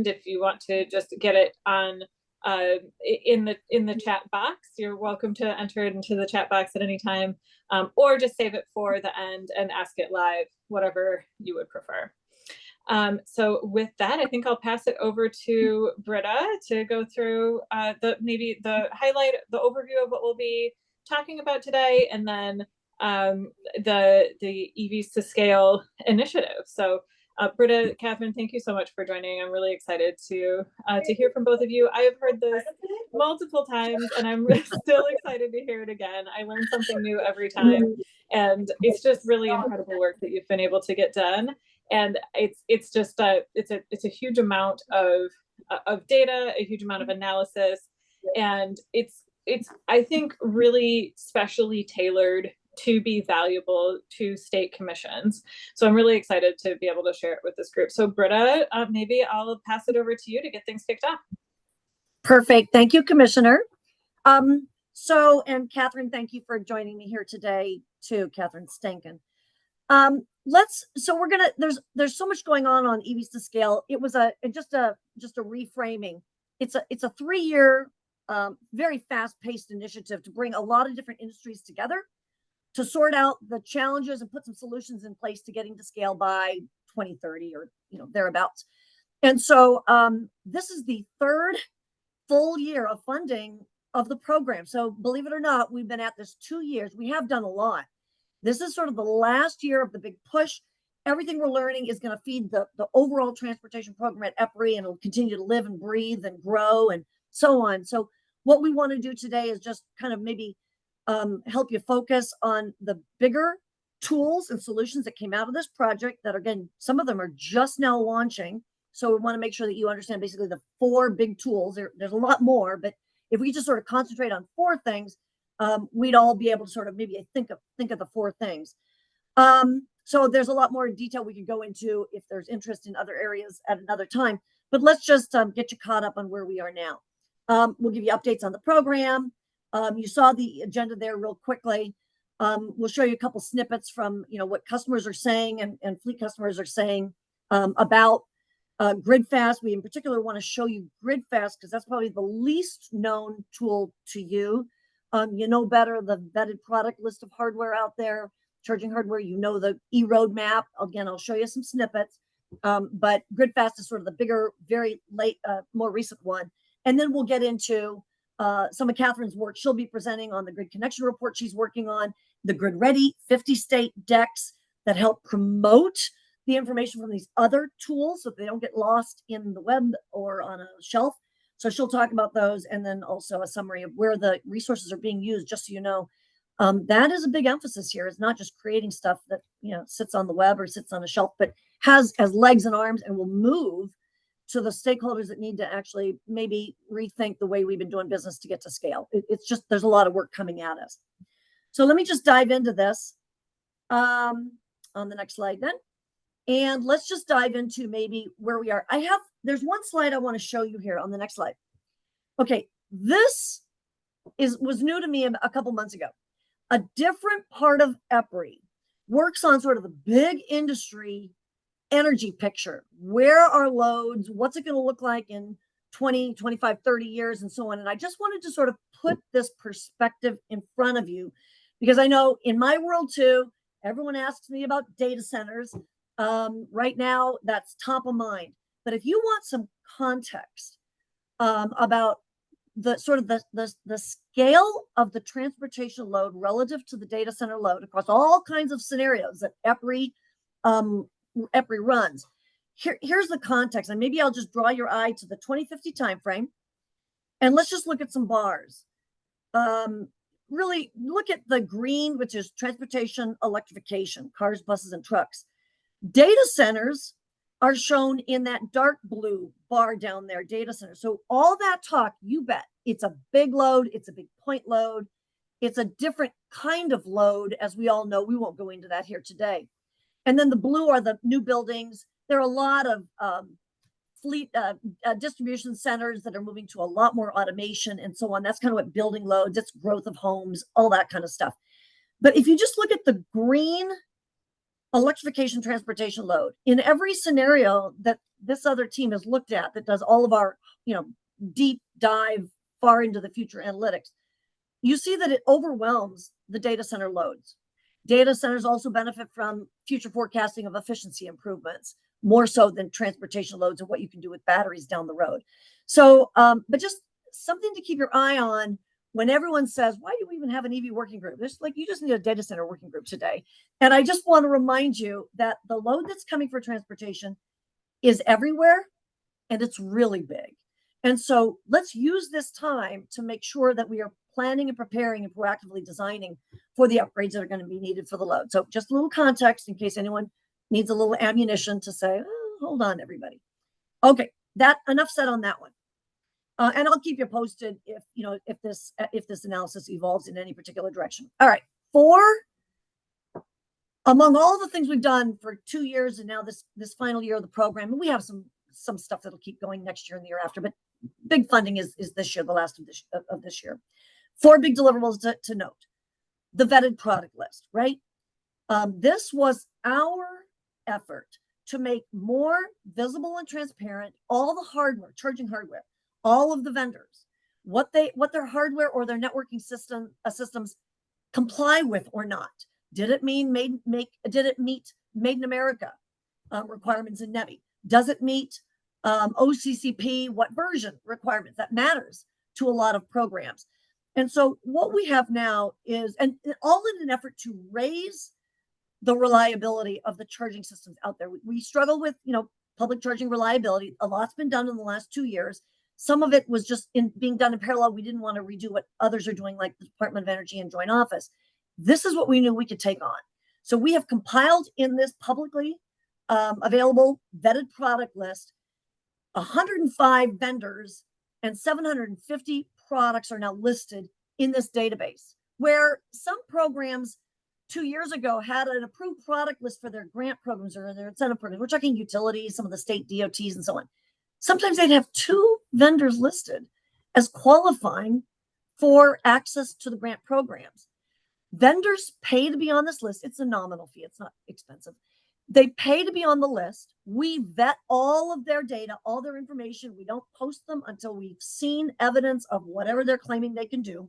if you want to just get it on in the chat box, you're welcome to enter it into the chat box at any time, or just save it for the end and ask it live, whatever you would prefer. So with that, I think I'll pass it over to Britta to go through maybe the overview of what we'll be talking about today, and then the EVs2Scale initiative. So Britta, Catherine, thank you so much for joining. I'm really excited to hear from both of you. I have heard this multiple times, and I'm still excited to hear it again. I learn something new every time, and it's just really incredible work that you've been able to get done. And it's just it's a huge amount of data, a huge amount of analysis, and it's I think really specially tailored to be valuable to state commissions. So I'm really excited to be able to share it with this group. So Britta, maybe I'll pass it over to you to get things kicked off. Perfect. Thank you, Commissioner. And Catherine, thank you for joining me here today too, Catherine Stankin. There's so much going on EVs2Scale. It was just a reframing. It's a 3-year, very fast-paced initiative to bring a lot of different industries together to sort out the challenges and put some solutions in place to getting to scale by 2030 or thereabouts. And so this is the 3rd full year of funding of the program. So believe it or not, we've been at this 2 years. We have done a lot. This is sort of the last year of the big push. Everything we're learning is going to feed the overall transportation program at EPRI, and it'll continue to live and breathe and grow and so on. So what we want to do today is just kind of maybe help you focus on the bigger tools and solutions that came out of this project that, again, some of them are just now launching. So we want to make sure that you understand basically the 4 big tools. There's a lot more, but if we just sort of concentrate on 4 things, we'd all be able to sort of maybe think of the 4 things. So there's a lot more detail we could go into if there's interest in other areas at another time. But let's just get you caught up on where we are now. We'll give you updates on the program. You saw the agenda there real quickly. We'll show you a couple snippets from what customers are saying and fleet customers are saying about GridFAST. We in particular want to show you GridFAST because that's probably the least known tool to you. You know better the vetted product list of hardware out there, charging hardware. You know the e-roadmap. Again, I'll show you some snippets. But GridFAST is sort of the bigger, very late, more recent one. And then we'll get into some of Catherine's work. She'll be presenting on the grid connection report she's working on, the GridREADY 50-state decks that help promote the information from these other tools so that they don't get lost in the web or on a shelf. So she'll talk about those, and then also a summary of where the resources are being used, just so you know. That is a big emphasis here. It's not just creating stuff that sits on the web or sits on a shelf, but has legs and arms and will move to the stakeholders that need to actually maybe rethink the way we've been doing business to get to scale. It's just, there's a lot of work coming at us. So let me just dive into this on the next slide then. And let's just dive into maybe where we are. There's one slide I want to show you here on the next slide. Okay, this was new to me a couple months ago. A different part of EPRI works on sort of the big industry energy picture. Where are loads? What's it going to look like in 20, 25, 30 years and so on? And I just wanted to sort of put this perspective in front of you because I know in my world too, everyone asks me about data centers. Right now, that's top of mind. But if you want some context about the sort of the scale of the transportation load relative to the data center load across all kinds of scenarios that EPRI runs, here's the context. And maybe I'll just draw your eye to the 2050 timeframe. And let's just look at some bars. Really look at the green, which is transportation electrification, cars, buses, and trucks. Data centers are shown in that dark blue bar down there, data centers. So all that talk, you bet, it's a big load. It's a big point load. It's a different kind of load, as we all know. We won't go into that here today. And then the blue are the new buildings. There are a lot of fleet distribution centers that are moving to a lot more automation and so on. That's kind of what building loads, it's growth of homes, all that kind of stuff. But if you just look at the green electrification transportation load, in every scenario that this other team has looked at that does all of our, deep dive far into the future analytics, you see that it overwhelms the data center loads. Data centers also benefit from future forecasting of efficiency improvements, more so than transportation loads and what you can do with batteries down the road. So, but just something to keep your eye on when everyone says, why do we even have an EV working group? There's you just need a data center working group today. And I just want to remind you that the load that's coming for transportation is everywhere, and it's really big. And so let's use this time to make sure that we are planning and preparing and proactively designing for the upgrades that are going to be needed for the load. So just a little context in case anyone needs a little ammunition to say, oh, hold on, everybody. Okay, that enough said on that one. And I'll keep you posted if this analysis evolves in any particular direction. All right, among all the things we've done for 2 years and now this final year of the program, and we have some stuff that'll keep going next year and the year after, but big funding is this year, the last of this year. 4 big deliverables to note. The vetted product list, right? This was our effort to make more visible and transparent all the hardware, charging hardware, all of the vendors, what their hardware or their networking systems comply with or not. Did it meet Made in America requirements in NEVI? Does it meet OCCP, what version requirements? That matters to a lot of programs. And so what we have now is, and all in an effort to raise the reliability of the charging systems out there. We struggle with, public charging reliability. A lot's been done in the last 2 years. Some of it was just being done in parallel. We didn't want to redo what others are doing, like the Department of Energy and Joint Office. This is what we knew we could take on. So we have compiled in this publicly available vetted product list 105 vendors and 750 products are now listed in this database, where some programs 2 years ago had an approved product list for their grant programs or their incentive programs. We're talking utilities, some of the state DOTs and so on. Sometimes they'd have 2 vendors listed as qualifying for access to the grant programs. Vendors pay to be on this list. It's a nominal fee. It's not expensive. They pay to be on the list. We vet all of their data, all their information. We don't post them until we've seen evidence of whatever they're claiming they can do.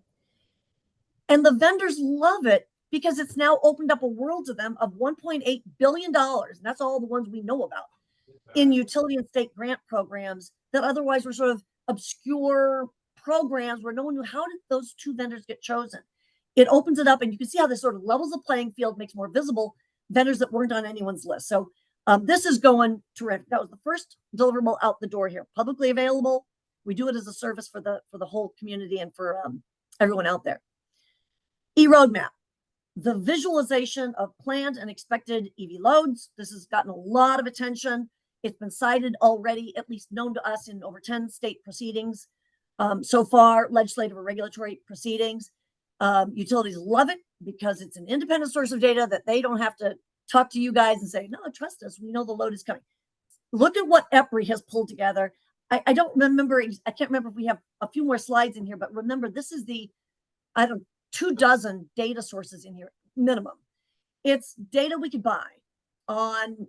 And the vendors love it because it's now opened up a world to them of $1.8 billion. And that's all the ones we know about in utility and state grant programs that otherwise were sort of obscure programs where no one knew how did those 2 vendors get chosen. It opens it up, and you can see how this sort of levels the playing field, makes more visible vendors that weren't on anyone's list. So this is going terrific. That was the first deliverable out the door here, publicly available. We do it as a service for the whole community and for everyone out there. E-roadmap, the visualization of planned and expected EV loads. This has gotten a lot of attention. It's been cited already, at least known to us, in over 10 state proceedings so far, legislative or regulatory proceedings. Utilities love it because it's an independent source of data that they don't have to talk to you guys and say, no, trust us. We know the load is coming. Look at what EPRI has pulled together. I don't remember. I can't remember if we have a few more slides in here, but remember, this is 24 data sources in here, minimum. It's data we could buy on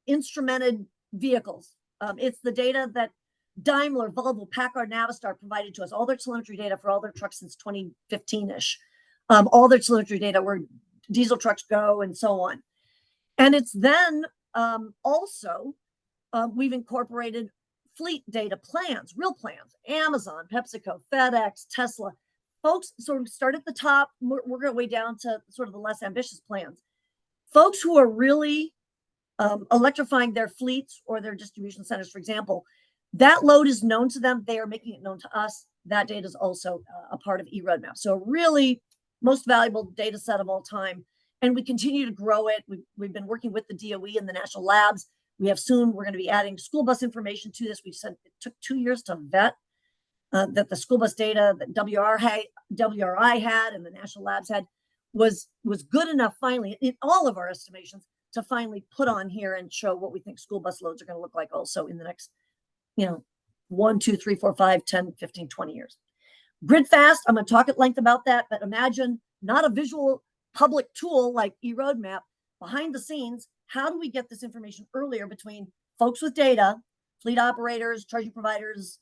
instrumented vehicles. It's the data that Daimler, Volvo, Packard, Navistar provided to us, all their telemetry data for all their trucks since 2015-ish. All their telemetry data where diesel trucks go and so on. And it's then also, we've incorporated fleet data plans, real plans, Amazon, PepsiCo, FedEx, Tesla. Folks sort of start at the top, we're going to way down to sort of the less ambitious plans. Folks who are really electrifying their fleets or their distribution centers, for example, that load is known to them. They are making it known to us. That data is also a part of eRoadmap. So really most valuable data set of all time. And we continue to grow it. We've been working with the DOE and the national labs. We're going to be adding school bus information to this. We said it took 2 years to vet that the school bus data that WRI had and the national labs had was good enough finally in all of our estimations to finally put on here and show what we think school bus loads are going to look like also in the next 1, 2, 3, 4, 5, 10, 15, 20 years. GridFAST, I'm going to talk at length about that, but imagine not a visual public tool like eRoadmap. Behind the scenes, how do we get this information earlier between folks with data fleet operators, charging providers,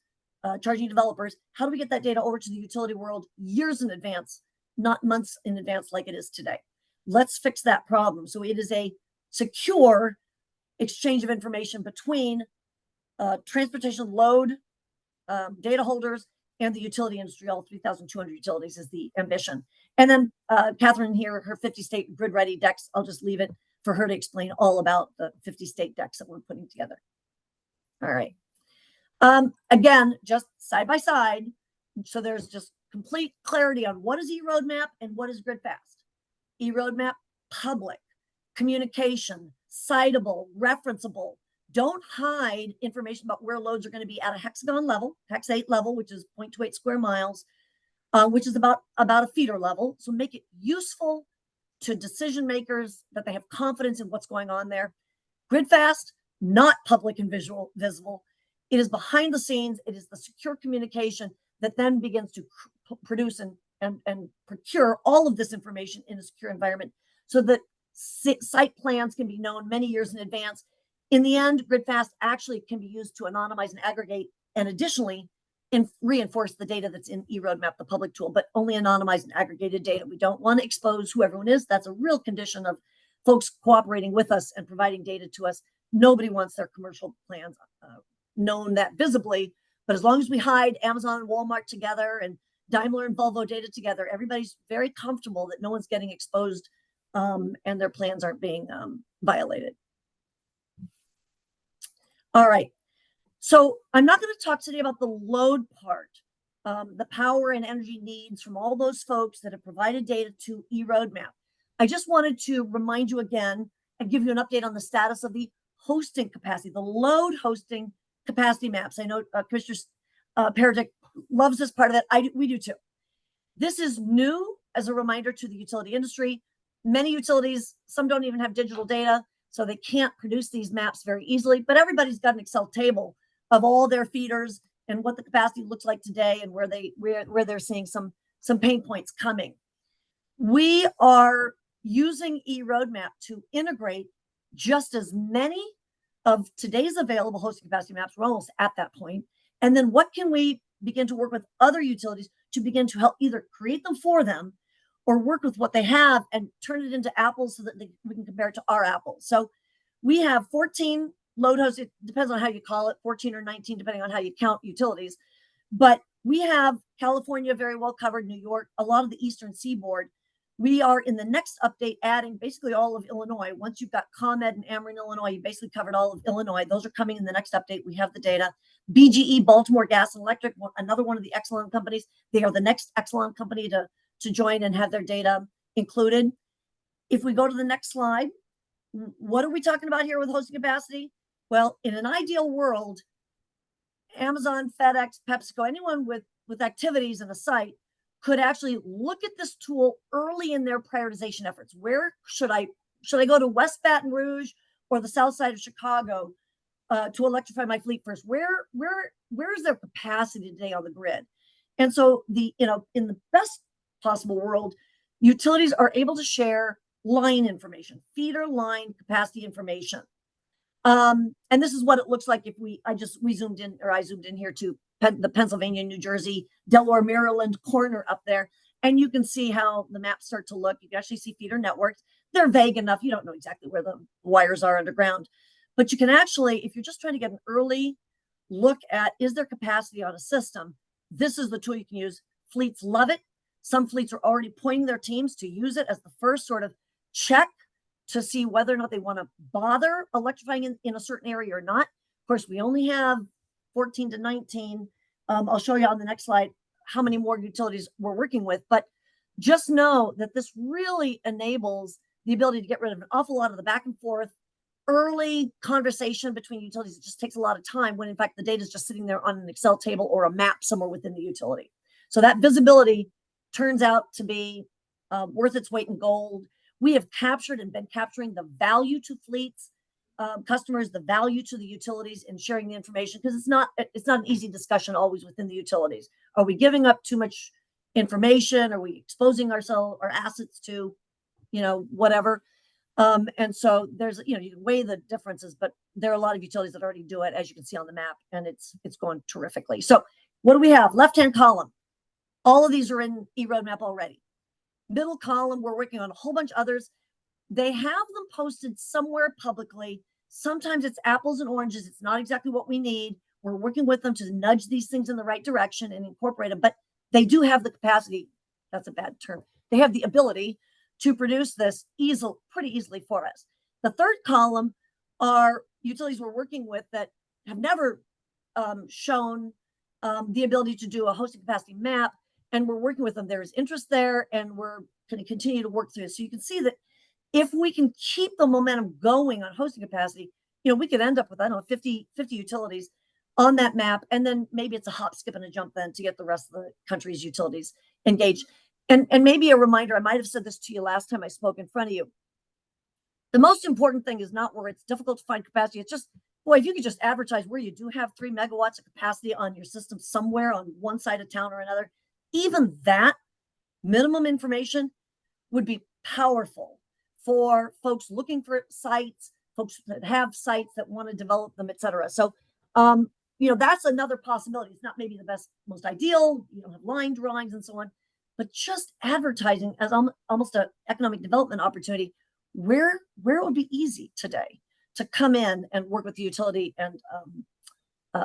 charging developers. How do we get that data over to the utility world years in advance, not months in advance like it is today? Let's fix that problem. So it is a secure exchange of information between transportation load data holders and the utility industry. All 3,200 utilities is the ambition. And then Catherine here, her 50-state GridREADY decks, I'll just leave it for her to explain all about the 50-state decks that we're putting together. All right. Again, just side by side. So there's just complete clarity on what is eRoadmap and what is GridFAST. eRoadmap, public, communication, citable, referenceable. Don't hide information about where loads are going to be at a hexagon level, hex 8 level, which is 0.28 square miles, which is about a feeder level. So make it useful to decision makers that they have confidence in what's going on there. GridFAST, not public and visible. It is behind the scenes. It is the secure communication that then begins to produce and procure all of this information in a secure environment so that site plans can be known many years in advance. In the end, GridFAST actually can be used to anonymize and aggregate and additionally reinforce the data that's in eRoadmap, the public tool, but only anonymized and aggregated data. We don't want to expose who everyone is. That's a real condition of folks cooperating with us and providing data to us. Nobody wants their commercial plans known that visibly, but as long as we hide Amazon and Walmart together and Daimler and Volvo data together, everybody's very comfortable that no one's getting exposed and their plans aren't being violated. All right. So I'm not going to talk today about the load part, the power and energy needs from all those folks that have provided data to eRoadmap. I just wanted to remind you again and give you an update on the status of the hosting capacity, the load hosting capacity maps. I know Commissioner Peredick loves this part of it. We do too. This is new as a reminder to the utility industry. Many utilities, some don't even have digital data, so they can't produce these maps very easily, but everybody's got an Excel table of all their feeders and what the capacity looks like today and where they're seeing some pain points coming. We are using eRoadmap to integrate just as many of today's available hosting capacity maps. We're almost at that point. And then what can we begin to work with other utilities to begin to help either create them for them or work with what they have and turn it into apples so that we can compare it to our apples. So we have 14 load hosts. It depends on how you call it, 14 or 19, depending on how you count utilities. But we have California very well covered, New York, a lot of the Eastern Seaboard. We are in the next update adding basically all of Illinois. Once you've got ComEd and Ameren, Illinois, you basically covered all of Illinois. Those are coming in the next update. We have the data. BGE, Baltimore Gas and Electric, another one of the Exelon companies. They are the next Exelon company to join and have their data included. If we go to the next slide, what are we talking about here with hosting capacity? Well, in an ideal world, Amazon, FedEx, PepsiCo, anyone with activities in a site could actually look at this tool early in their prioritization efforts. Where should I go to West Baton Rouge or the south side of Chicago to electrify my fleet first? Where is their capacity today on the grid? And so in the best possible world, utilities are able to share line information, feeder line capacity information. And this is what it looks like if I zoomed in here to the Pennsylvania, New Jersey, Delaware, Maryland corner up there. And you can see how the maps start to look. You can actually see feeder networks. They're vague enough. You don't know exactly where the wires are underground, but you can actually, if you're just trying to get an early look at, is there capacity on a system? This is the tool you can use. Fleets love it. Some fleets are already pointing their teams to use it as the first sort of check to see whether or not they want to bother electrifying in a certain area or not. Of course, we only have 14 to 19. I'll show you on the next slide how many more utilities we're working with, but just know that this really enables the ability to get rid of an awful lot of the back and forth early conversation between utilities. It just takes a lot of time when in fact the data is just sitting there on an Excel table or a map somewhere within the utility. So that visibility turns out to be worth its weight in gold. We have captured and been capturing the value to fleets, customers, the value to the utilities in sharing the information, because it's not an easy discussion always within the utilities. Are we giving up too much information? Are we exposing our assets to, whatever? And so there's, you can weigh the differences, but there are a lot of utilities that already do it, as you can see on the map, and it's going terrifically. So what do we have? Left-hand column. All of these are in eRoadmap already. Middle column, we're working on a whole bunch of others. They have them posted somewhere publicly. Sometimes it's apples and oranges. It's not exactly what we need. We're working with them to nudge these things in the right direction and incorporate them, but they do have the capacity. That's a bad term. They have the ability to produce this pretty easily for us. The third column are utilities we're working with that have never shown the ability to do a hosting capacity map, and we're working with them. There is interest there, and we're going to continue to work through it. So you can see that if we can keep the momentum going on hosting capacity, we could end up with, I don't know, 50 utilities on that map, and then maybe it's a hop, skip, and a jump then to get the rest of the country's utilities engaged. And maybe a reminder, I might have said this to you last time I spoke in front of you. The most important thing is not where it's difficult to find capacity. It's just, boy, if you could just advertise where you do have 3 megawatts of capacity on your system somewhere on one side of town or another, even that minimum information would be powerful for folks looking for sites, folks that have sites that want to develop them, et cetera. So, that's another possibility. It's not maybe the best, most ideal. You don't have line drawings and so on, but just advertising as almost an economic development opportunity, where it would be easy today to come in and work with the utility and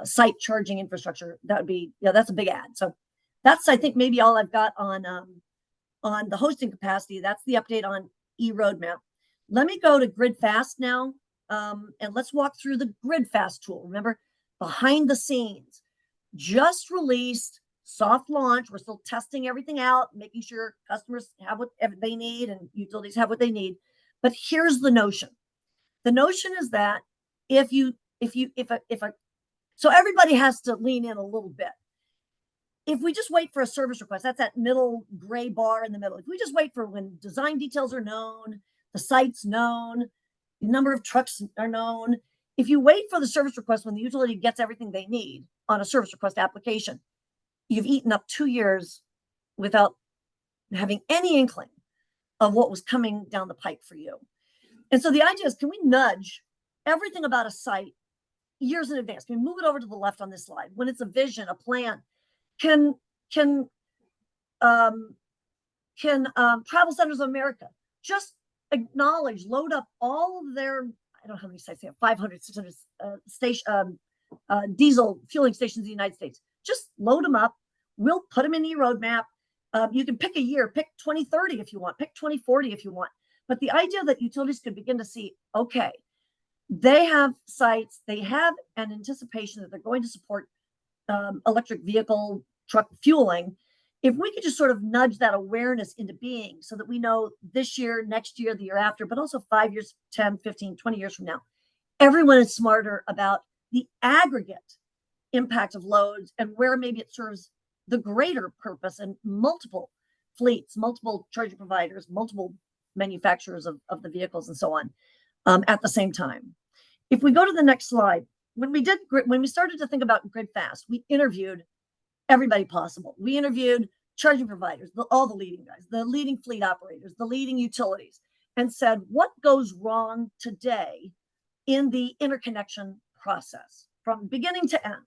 site charging infrastructure. That would be, that's a big ad. So that's, I think, maybe all I've got on the hosting capacity. That's the update on eRoadmap. Let me go to GridFAST now, and let's walk through the GridFAST tool. Remember, behind the scenes, just released, soft launch. We're still testing everything out, making sure customers have what they need and utilities have what they need. But here's the notion. The notion is that so everybody has to lean in a little bit. If we just wait for a service request, that's that middle gray bar in the middle. If we just wait for when design details are known, the site's known, the number of trucks are known. If you wait for the service request when the utility gets everything they need on a service request application, you've eaten up 2 years without having any inkling of what was coming down the pipe for you. And so the idea is, can we nudge everything about a site years in advance? Can we move it over to the left on this slide? When it's a vision, a plan, can Travel Centers of America just acknowledge, load up all of their, I don't know how many sites they have, 500, 600 diesel fueling stations in the United States. Just load them up. We'll put them in the roadmap. You can pick a year, pick 2030 if you want, pick 2040 if you want. But the idea that utilities could begin to see, okay, they have sites, they have an anticipation that they're going to support electric vehicle truck fueling. If we could just sort of nudge that awareness into being so that we know this year, next year, the year after, but also 5 years, 10, 15, 20 years from now, everyone is smarter about the aggregate impact of loads and where maybe it serves the greater purpose and multiple fleets, multiple charging providers, multiple manufacturers of the vehicles and so on at the same time. If we go to the next slide, when we started to think about GridFAST, we interviewed everybody possible. We interviewed charging providers, all the leading guys, the leading fleet operators, the leading utilities, and said, what goes wrong today in the interconnection process from beginning to end?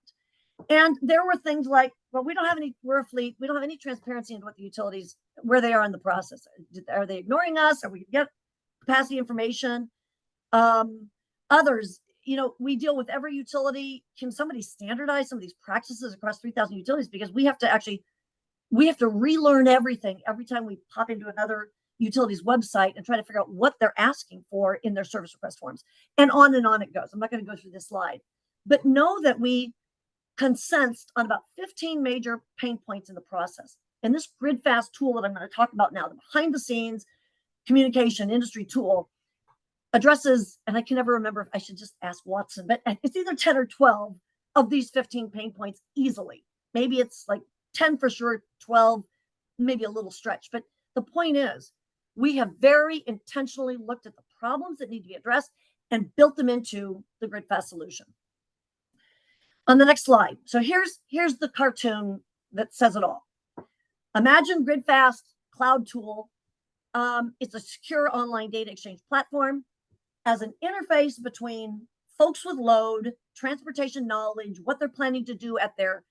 And there were things like, well, we're a fleet, we don't have any transparency into what the utilities, where they are in the process. Are they ignoring us? Are we get capacity information? Others, we deal with every utility. Can somebody standardize some of these practices across 3,000 utilities? Because we have to relearn everything every time we pop into another utility's website and try to figure out what they're asking for in their service request forms. And on it goes. I'm not going to go through this slide, but know that we consensed on about 15 major pain points in the process. And this GridFAST tool that I'm going to talk about now, the behind the scenes communication industry tool, addresses, and I can never remember if I should just ask Watson, but it's either 10 or 12 of these 15 pain points easily. Maybe it's like 10 for sure, 12, maybe a little stretch. But the point is, we have very intentionally looked at the problems that need to be addressed and built them into the GridFAST solution. On the next slide. So here's the cartoon that says it all. Imagine GridFAST cloud tool It's a secure online data exchange platform as an interface between folks with load, transportation knowledge, what they're planning to do at their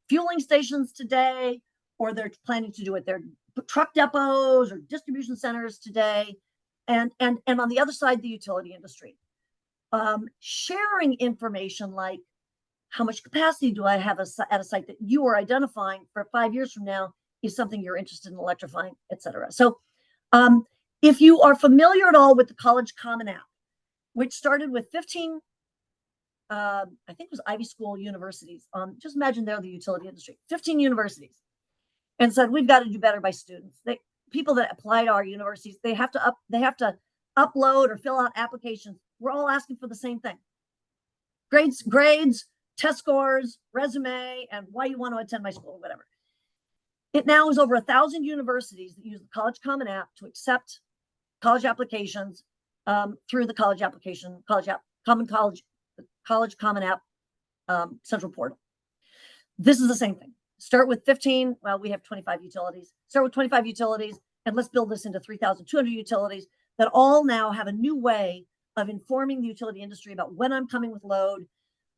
fueling stations today, or they're planning to do at their truck depots or distribution centers today, and on the other side, the utility industry. Sharing information like how much capacity do I have at a site that you are identifying for 5 years from now is something you're interested in electrifying, et cetera. So if you are familiar at all with the College Common App, which started with 15, I think it was Ivy School universities. Just imagine they're the utility industry, 15 universities, and said, we've got to do better by students. People that apply to our universities, they have to upload or fill out applications. We're all asking for the same thing. Grades, test scores, resume, and why you want to attend my school, whatever. It now is over 1,000 universities that use the College Common App to accept college applications through the College Common App central portal. This is the same thing. Start with 15. Well, we have 25 utilities. Start with 25 utilities, and let's build this into 3,200 utilities that all now have a new way of informing the utility industry about when I'm coming with load,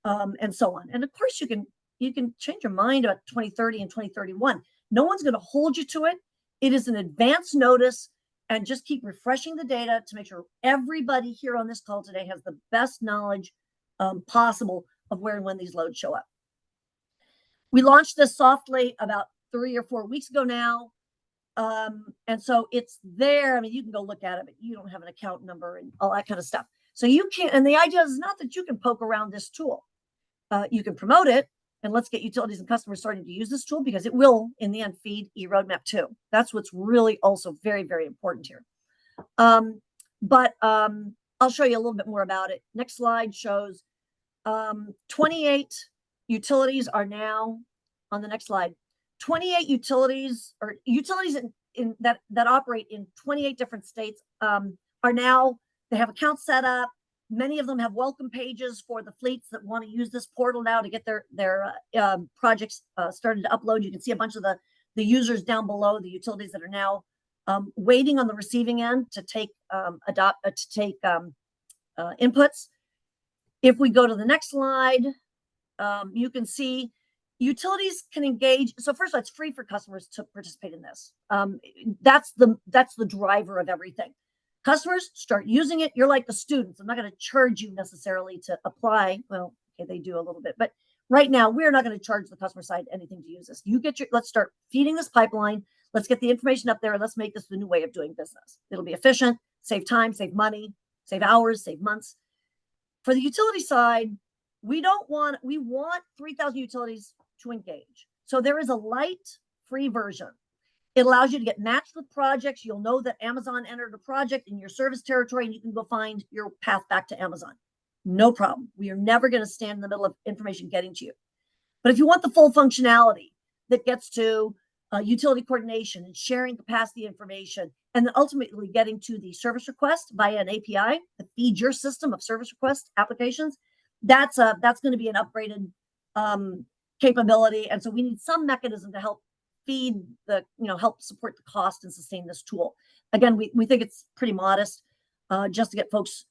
and so on. And of course, you can change your mind about 2030 and 2031. No one's going to hold you to it. It is an advance notice, and just keep refreshing the data to make sure everybody here on this call today has the best knowledge possible of where and when these loads show up. We launched this softly about 3 or 4 weeks ago now. And so it's there. I mean, you can go look at it, but you don't have an account number and all that kind of stuff. So you can't, and the idea is not that you can poke around this tool. You can promote it, and let's get utilities and customers starting to use this tool, because it will, in the end, feed eRoadmap 2. That's what's really also very, very important here. But I'll show you a little bit more about it. Next slide shows 28 utilities are now on the next slide. 28 utilities, or utilities that operate in 28 different states, are now, they have accounts set up. Many of them have welcome pages for the fleets that want to use this portal now to get their projects started to upload. You can see a bunch of the users down below, the utilities that are now waiting on the receiving end to take inputs. If we go to the next slide, you can see utilities can engage. So first of all, it's free for customers to participate in this. That's the driver of everything. Customers start using it. You're like the students. I'm not going to charge you necessarily to apply. Well, okay, they do a little bit, but right now we're not going to charge the customer side anything to use this. Let's start feeding this pipeline. Let's get the information up there, and let's make this the new way of doing business. It'll be efficient, save time, save money, save hours, save months. For the utility side, we want 3,000 utilities to engage. So there is a light free version. It allows you to get matched with projects. You'll know that Amazon entered a project in your service territory, and you can go find your path back to Amazon. No problem. We are never going to stand in the middle of information getting to you. But if you want the full functionality that gets to utility coordination and sharing capacity information, and then ultimately getting to the service request via an API that feeds your system of service request applications, that's going to be an upgraded capability. And so we need some mechanism to help feed help support the cost and sustain this tool. Again, we think it's pretty modest, just to get folks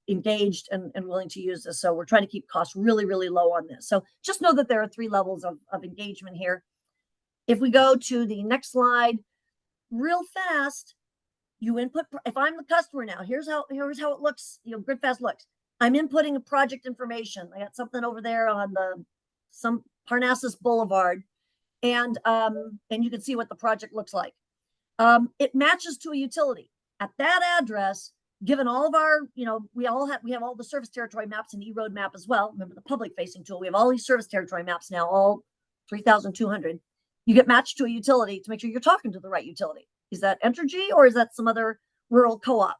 engaged and willing to use this. So we're trying to keep costs really, really low on this. So just know that there are 3 levels of engagement here. If we go to the next slide, real fast, you input. If I'm the customer now, here's how it looks. GridFAST looks. I'm inputting a project information. I got something over there on some Parnassus Boulevard. And you can see what the project looks like. It matches to a utility at that address. Given all of our, we have all the service territory maps in eRoadmap as well. Remember the public-facing tool. We have all these service territory maps now, all 3,200. You get matched to a utility to make sure you're talking to the right utility. Is that Entergy, or is that some other rural co-op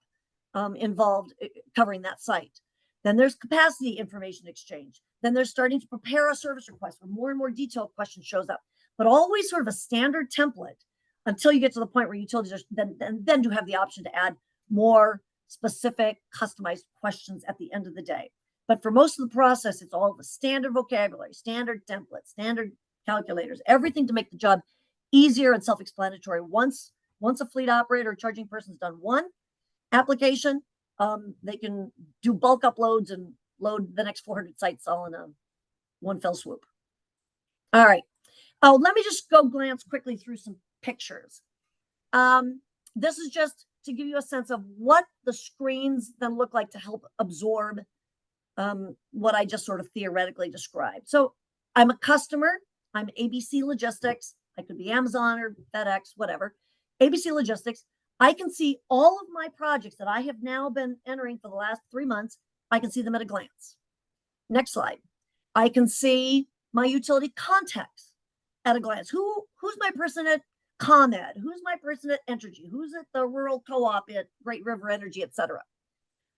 involved covering that site? Then there's capacity information exchange. Then they're starting to prepare a service request where more and more detailed questions shows up. But always sort of a standard template until you get to the point where utilities are then do have the option to add more specific customized questions at the end of the day. But for most of the process, it's all the standard vocabulary, standard templates, standard calculators, everything to make the job easier and self-explanatory once Once a fleet operator or charging person's done one application, they can do bulk uploads and load the next 400 sites all in a one fell swoop. All right. Oh, let me just go glance quickly through some pictures. This is just to give you a sense of what the screens then look like to help absorb what I just sort of theoretically described. So I'm a customer. I'm ABC Logistics. I could be Amazon or FedEx, whatever. ABC Logistics. I can see all of my projects that I have now been entering for the last 3 months. I can see them at a glance. Next slide. I can see my utility contacts at a glance. Who's my person at ComEd? Who's my person at Entergy? Who's at the rural co-op at Great River Energy, etc.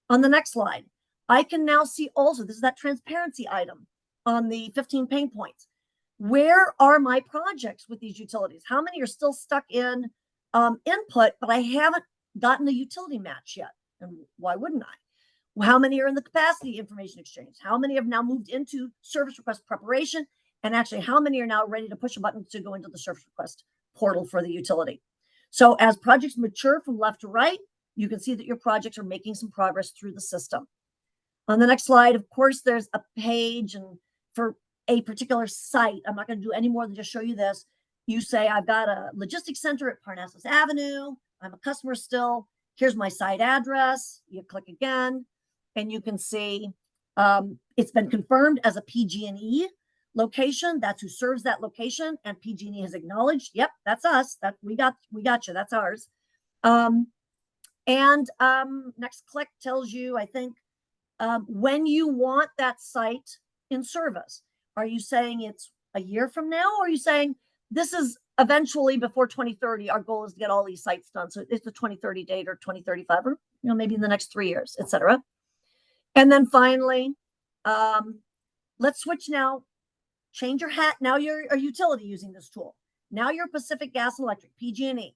On the next slide, I can now see also, this is that transparency item on the 15 pain points. Where are my projects with these utilities? How many are still stuck in input, but I haven't gotten a utility match yet? And why wouldn't I? How many are in the capacity information exchange? How many have now moved into service request preparation? And actually, how many are now ready to push a button to go into the service request portal for the utility? So as projects mature from left to right, you can see that your projects are making some progress through the system. On the next slide, of course, there's a page, and for a particular site, I'm not going to do any more than just show you this. You say, I've got a logistics center at Parnassus Avenue. I'm a customer still. Here's my site address. You click again, and you can see it's been confirmed as a PG&E location. That's who serves that location, and PG&E has acknowledged, yep, that's us. That we got you. That's ours. Next click tells you, I think, when you want that site in service. Are you saying it's a year from now, or are you saying this is eventually before 2030? Our goal is to get all these sites done. So it's the 2030 date or 2035, or maybe in the next 3 years, etc. And then finally, let's switch now. Change your hat. Now you're a utility using this tool. Now you're Pacific Gas and Electric, PG&E.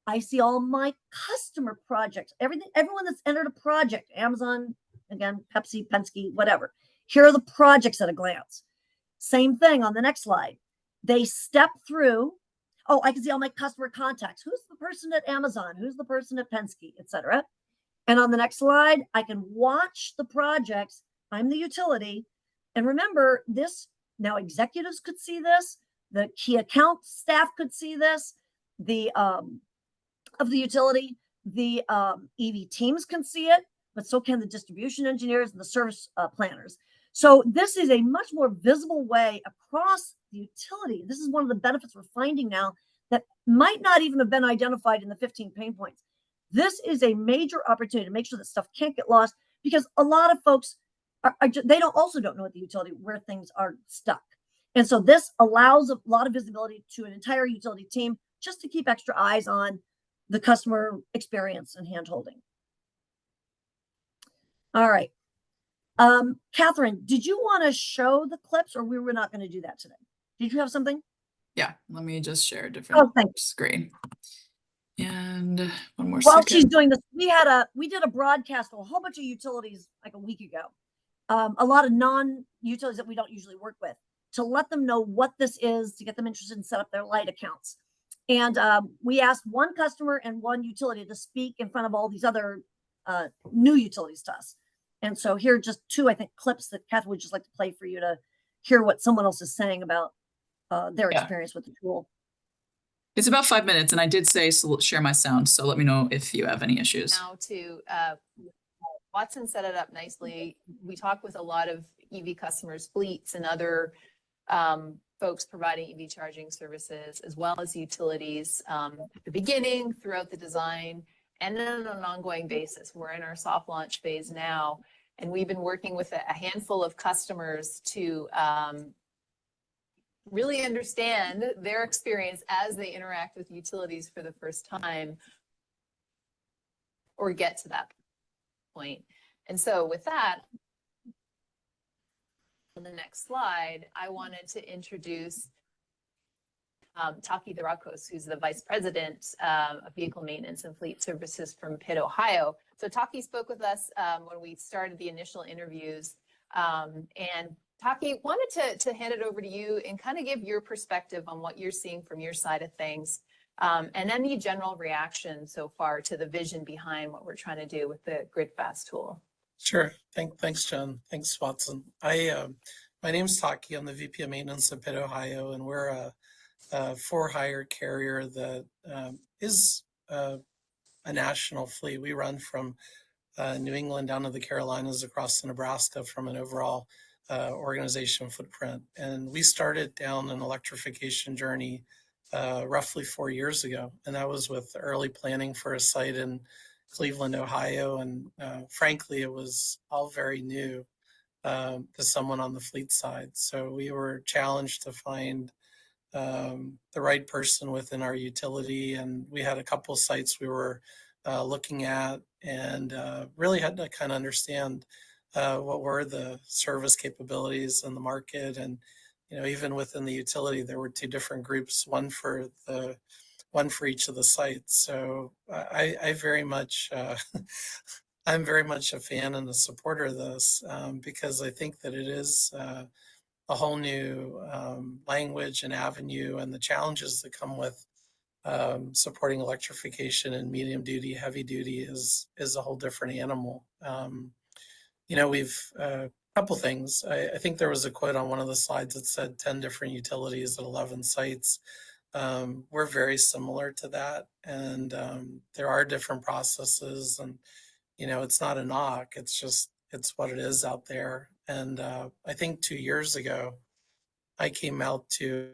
I see all my customer projects, everyone that's entered a project, Amazon, again, Pepsi, Penske, whatever. Here are the projects at a glance. Same thing on the next slide. They step through. Oh, I can see all my customer contacts. Who's the person at Amazon? Who's the person at Penske, etc. And on the next slide, I can watch the projects. I'm the utility. And remember this, now executives could see this. The key account staff could see this. The of the utility, the EV teams can see it, but so can the distribution engineers and the service planners. So this is a much more visible way across the utility. This is one of the benefits we're finding now that might not even have been identified in the 15 pain points. This is a major opportunity to make sure that stuff can't get lost, because a lot of folks they also don't know at the utility where things are stuck. And so this allows a lot of visibility to an entire utility team just to keep extra eyes on the customer experience and hand-holding. All right. Catherine, did you want to show the clips, or we were not going to do that today? Did you have something? Yeah, let me just share a different screen. And one more While second. she's doing this, we did a broadcast of a whole bunch of utilities like a week ago. A lot of non-utilities that we don't usually work with, to let them know what this is, to get them interested in set up their light accounts. And we asked one customer and one utility to speak in front of all these other new utilities to us. And so here are just two, I think, clips that Catherine would just like to play for you to hear what someone else is saying about their experience with the tool. It's about 5 minutes, and I did say share my sound, so let me know if you have any issues. Now to Watson set it up nicely. We talk with a lot of EV customers, fleets, and other folks providing EV charging services, as well as utilities at the beginning, throughout the design, and then on an ongoing basis. We're in our soft launch phase now, and we've been working with a handful of customers to really understand their experience as they interact with utilities for the first time, or get to that point. And so with that, on the next slide, I wanted to introduce Taki Darakos, who's the Vice President of Vehicle Maintenance and Fleet Services from Pitt, Ohio. So Taki spoke with us when we started the initial interviews. And Taki, wanted to hand it over to you and kind of give your perspective on what you're seeing from your side of things And any general reaction so far to the vision behind what we're trying to do with the GridFAST tool. Sure. Thanks, Jen. Thanks, Watson. My name's Taki. I'm the VP of Maintenance at Pitt, Ohio, and we're a for-hire carrier that is a national fleet. We run from New England down to the Carolinas, across to Nebraska from an overall organization footprint. And we started down an electrification journey roughly 4 years ago, and that was with early planning for a site in Cleveland, Ohio, and frankly, it was all very new to someone on the fleet side. So we were challenged to find the right person within our utility, and we had a couple of sites we were looking at, and really had to kind of understand what were the service capabilities in the market. And even within the utility, there were two different groups, one for each of the sites. So I very much, I'm very much a fan and a supporter of this because I think that it is a whole new language and avenue, and the challenges that come with supporting electrification and medium duty, heavy duty is a whole different animal. We've couple things. I think there was a quote on one of the slides that said 10 different utilities at 11 sites. We're very similar to that, and there are different processes, and it's not a knock. It's what it is out there. And I think 2 years ago, I came out to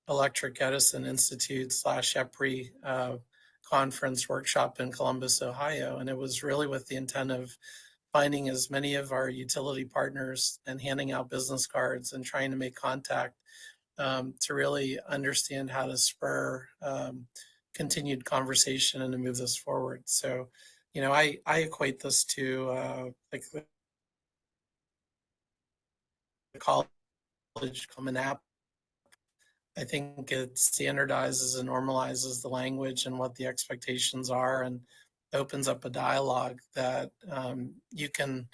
Electric Edison Institute / EPRI conference workshop in Columbus, Ohio, and it was really with the intent of finding as many of our utility partners and handing out business cards and trying to make contact to really understand how to spur continued conversation and to move this forward. So, I equate this to like the college common app. I think it standardizes and normalizes the language and what the expectations are, and opens up a dialogue that you can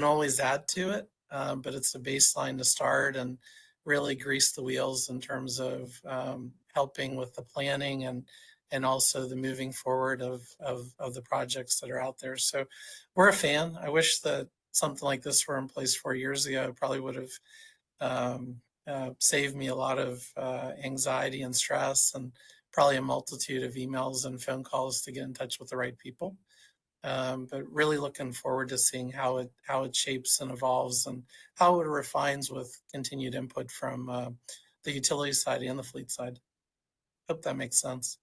always add to it, but it's a baseline to start and really grease the wheels in terms of helping with the planning and also the moving forward of the projects that are out there. So we're a fan. I wish that something like this were in place 4 years ago. It probably would have saved me a lot of anxiety and stress, and probably a multitude of emails and phone calls to get in touch with the right people. But really looking forward to seeing how it shapes and evolves, and how it refines with continued input from the utility side and the fleet side. Hope that makes sense.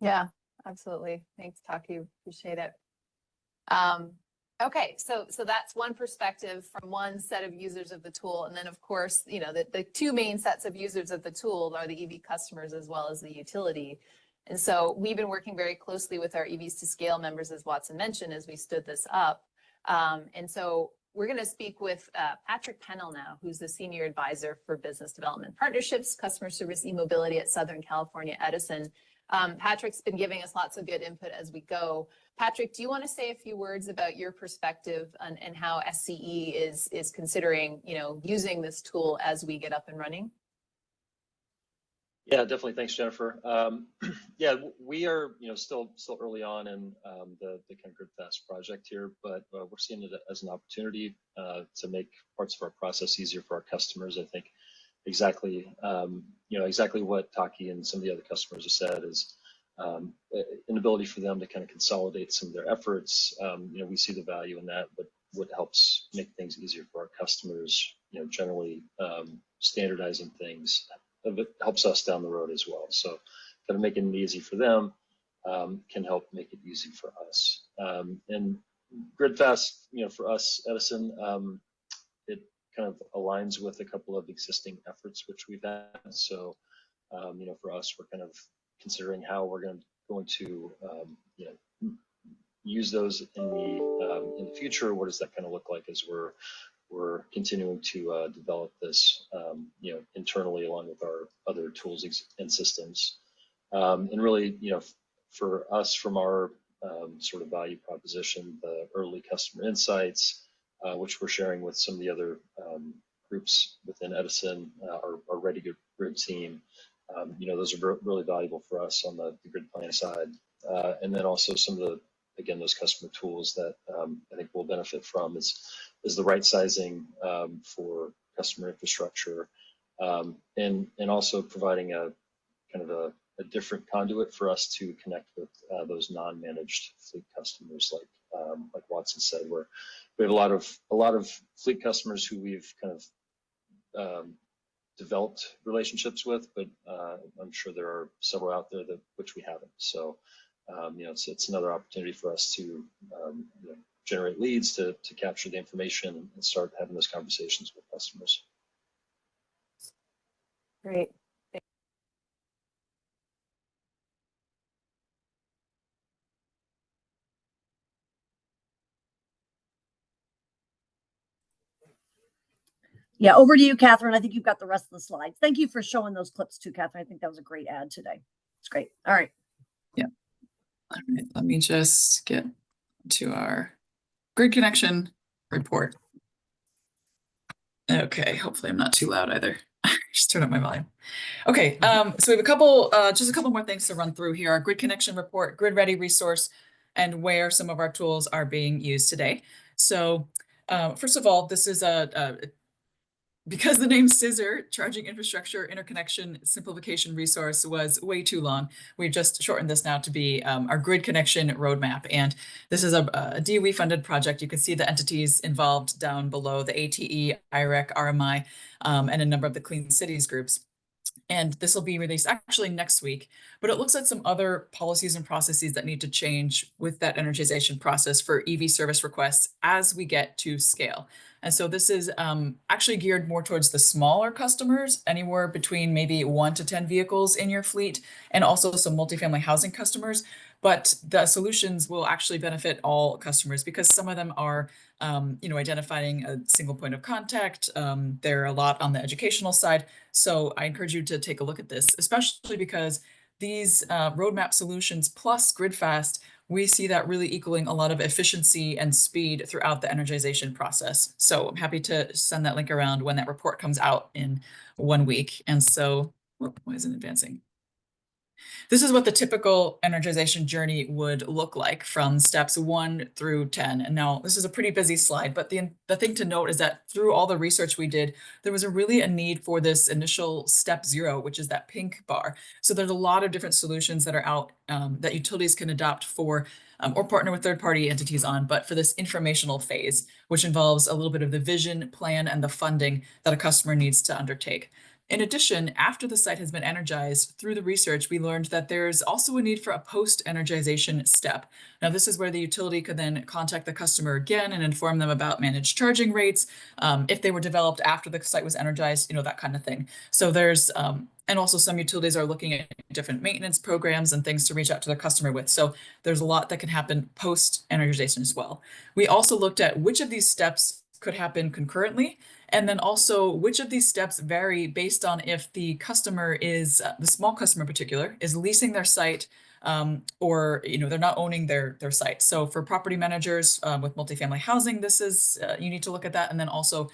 Yeah, absolutely. Thanks, Taki. Appreciate it. Okay, so that's one perspective from one set of users of the tool. And then of course, the two main sets of users of the tool are the EV customers as well as the utility. And so we've been working very closely with our EVs2Scale members, as Watson mentioned, as we stood this up. And so we're going to speak with Patrick Pennell now, who's the Senior Advisor for Business Development Partnerships, Customer Service, E-Mobility at Southern California Edison. Patrick's been giving us lots of good input as we go. Patrick, do you want to say a few words about your perspective and how SCE is considering, using this tool as we get up and running? Yeah, definitely. Thanks, Jennifer. Yeah, we are, still early on in the kind of GridFAST project here, but we're seeing it as an opportunity to make parts of our process easier for our customers. I think exactly what Taki and some of the other customers have said is an ability for them to kind of consolidate some of their efforts. We see the value in that, but what helps make things easier for our customers, generally standardizing things, it helps us down the road as well. So kind of making it easy for them can help make it easy for us. And GridFAST, for us, Edison, it kind of aligns with a couple of existing efforts which we've had. So, for us, we're kind of considering how we're going to use those in the future. What does that kind of look like as we're continuing to develop this, internally along with our other tools and systems. And really, for us, from our sort of value proposition, the early customer insights, which we're sharing with some of the other groups within Edison, our Ready Grid team, those are really valuable for us on the grid planning side. And then also some of the, again, those customer tools that I think we'll benefit from is the right sizing for customer infrastructure, and also providing a kind of a different conduit for us to connect with those non-managed fleet customers, like Watson said, where we have a lot of fleet customers who we've kind of developed relationships with, but I'm sure there are several out there which we haven't. So it's another opportunity for us to generate leads, to capture the information and start having those conversations with customers. Great. Yeah, over to you, Catherine. I think you've got the rest of the slides. Thank you for showing those clips too, Catherine. I think that was a great ad today. It's great. All right. Yeah. All right, let me just get to our grid connection report. Okay, hopefully I'm not too loud either. Just turn up my volume. Okay, so we have a couple, just a couple more things to run through here. Our grid connection report, GridREADY resource, and where some of our tools are being used today. So first of all, this is because the name Scissor, Charging Infrastructure Interconnection Simplification Resource, was way too long, we just shortened this now to be our grid connection roadmap. And this is a DOE funded project. You can see the entities involved down below, the ATE, IREC, RMI, and a number of the Clean Cities groups. And this will be released actually next week, but it looks at some other policies and processes that need to change with that energization process for EV service requests as we get to scale. And so this is actually geared more towards the smaller customers, anywhere between maybe 1 to 10 vehicles in your fleet, and also some multifamily housing customers. But the solutions will actually benefit all customers because some of them are identifying a single point of contact. There are a lot on the educational side. So I encourage you to take a look at this, especially because these roadmap solutions plus GridFAST, we see that really equaling a lot of efficiency and speed throughout the energization process. So I'm happy to send that link around when that report comes out in 1 week. And so, why isn't it advancing? This is what the typical energization journey would look like from steps 1 through 10. And now this is a pretty busy slide, but the thing to note is that through all the research we did, there was really a need for this initial step 0, which is that pink bar. So there's a lot of different solutions that are out that utilities can adopt for or partner with third-party entities on, but for this informational phase, which involves a little bit of the vision, plan, and the funding that a customer needs to undertake. In addition, after the site has been energized, through the research, we learned that there's also a need for a post-energization step. Now, this is where the utility could then contact the customer again and inform them about managed charging rates, if they were developed after the site was energized, that kind of thing. So there's, and also some utilities are looking at different maintenance programs and things to reach out to their customer with. So there's a lot that can happen post-energization as well. We also looked at which of these steps could happen concurrently, and then also which of these steps vary based on if the customer is, the small customer in particular, is leasing their site or they're not owning their site. So for property managers with multifamily housing, this is, you need to look at that. And then also,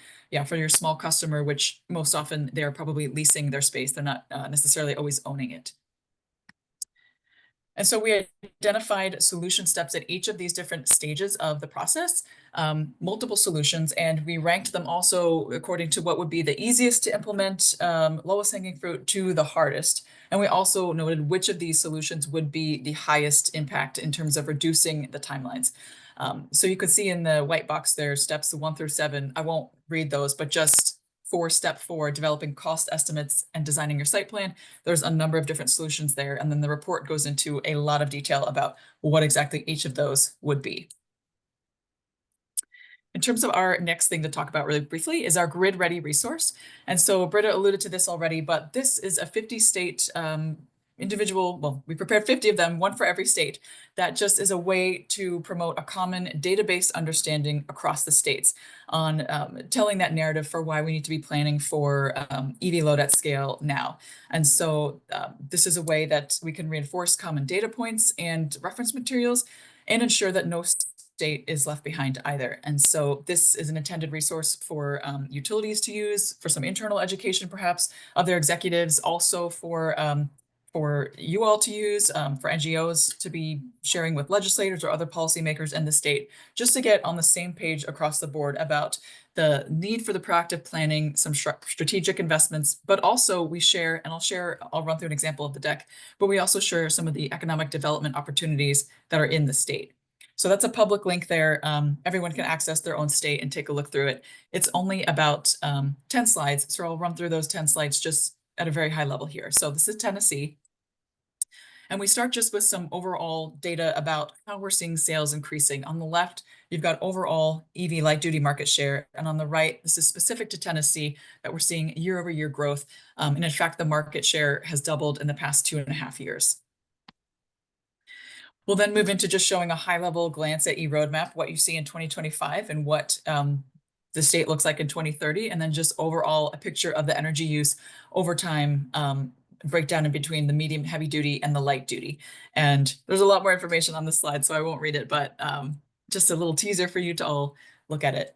for your small customer, which most often they're probably leasing their space, they're not necessarily always owning it. And so we identified solution steps at each of these different stages of the process, multiple solutions, and we ranked them also according to what would be the easiest to implement, lowest hanging fruit to the hardest. And we also noted which of these solutions would be the highest impact in terms of reducing the timelines. So you could see in the white box there, steps 1 through 7. I won't read those, but just for step 4, developing cost estimates and designing your site plan, there's a number of different solutions there. And then the report goes into a lot of detail about what exactly each of those would be. In terms of our next thing to talk about really briefly is our GridREADY resource. And so Britta alluded to this already, but this is a 50-state individual, well, we prepared 50 of them, one for every state. That just is a way to promote a common database understanding across the states on telling that narrative for why we need to be planning for EV load at scale now. And so this is a way that we can reinforce common data points and reference materials and ensure that no state is left behind either. And so this is an intended resource for utilities to use, for some internal education perhaps of their executives, also for you all to use, for NGOs to be sharing with legislators or other policymakers in the state, just to get on the same page across the board about the need for the proactive planning, some strategic investments, but also we share, and I'll run through an example of the deck, but we also share some of the economic development opportunities that are in the state. So that's a public link there. Everyone can access their own state and take a look through it. It's only about 10 slides, so I'll run through those 10 slides just at a very high level here. So this is Tennessee. And we start just with some overall data about how we're seeing sales increasing. On the left, you've got overall EV light duty market share. And on the right, this is specific to Tennessee, that we're seeing year-over-year growth. And in fact, the market share has doubled in the past 2.5 years. We'll then move into just showing a high-level glance at eRoadmap, what you see in 2025 and what the state looks like in 2030, and then just overall a picture of the energy use over time, breakdown in between the medium heavy duty and the light duty. And there's a lot more information on this slide, so I won't read it, but just a little teaser for you to all look at it.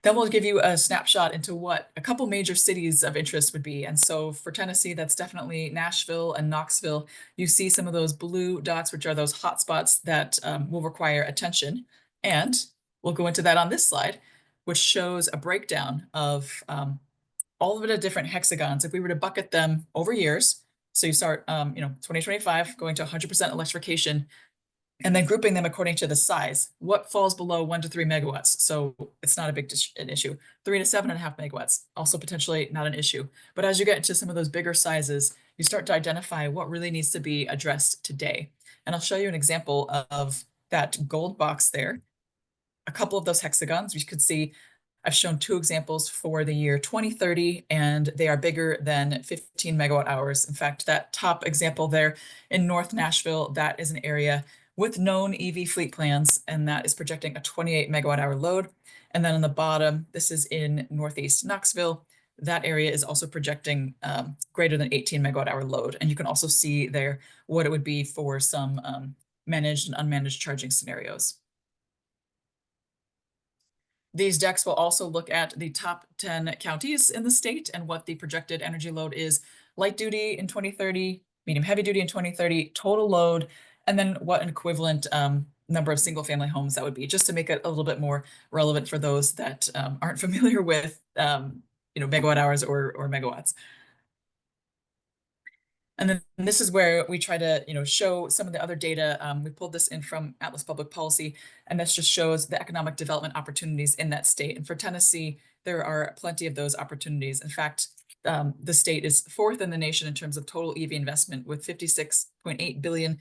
Then we'll give you a snapshot into what a couple major cities of interest would be. And so for Tennessee, that's definitely Nashville and Knoxville. You see some of those blue dots, which are those hotspots that will require attention. And we'll go into that on this slide, which shows a breakdown of all of it at different hexagons. If we were to bucket them over years, so you start, 2025 going to 100% electrification, and then grouping them according to the size, what falls below 1 to 3 megawatts. So it's not a big an issue. 3 to 7.5 megawatts, also potentially not an issue. But as you get into some of those bigger sizes, you start to identify what really needs to be addressed today. And I'll show you an example of that gold box there. A couple of those hexagons, you could see I've shown 2 examples for the year 2030, and they are bigger than 15 megawatt hours. In fact, that top example there in North Nashville, that is an area with known EV fleet plans, and that is projecting a 28 megawatt hour load. And then on the bottom, this is in Northeast Knoxville. That area is also projecting greater than 18 megawatt hour load. And you can also see there what it would be for some managed and unmanaged charging scenarios. These decks will also look at the top 10 counties in the state and what the projected energy load is, light duty in 2030, medium heavy duty in 2030, total load, and then what an equivalent number of single family homes that would be, just to make it a little bit more relevant for those that aren't familiar with megawatt hours or megawatts. And then this is where we try to, show some of the other data. We pulled this in from Atlas Public Policy, and this just shows the economic development opportunities in that state. And for Tennessee, there are plenty of those opportunities. In fact, the state is 4th in the nation in terms of total EV investment, with 56.8 billion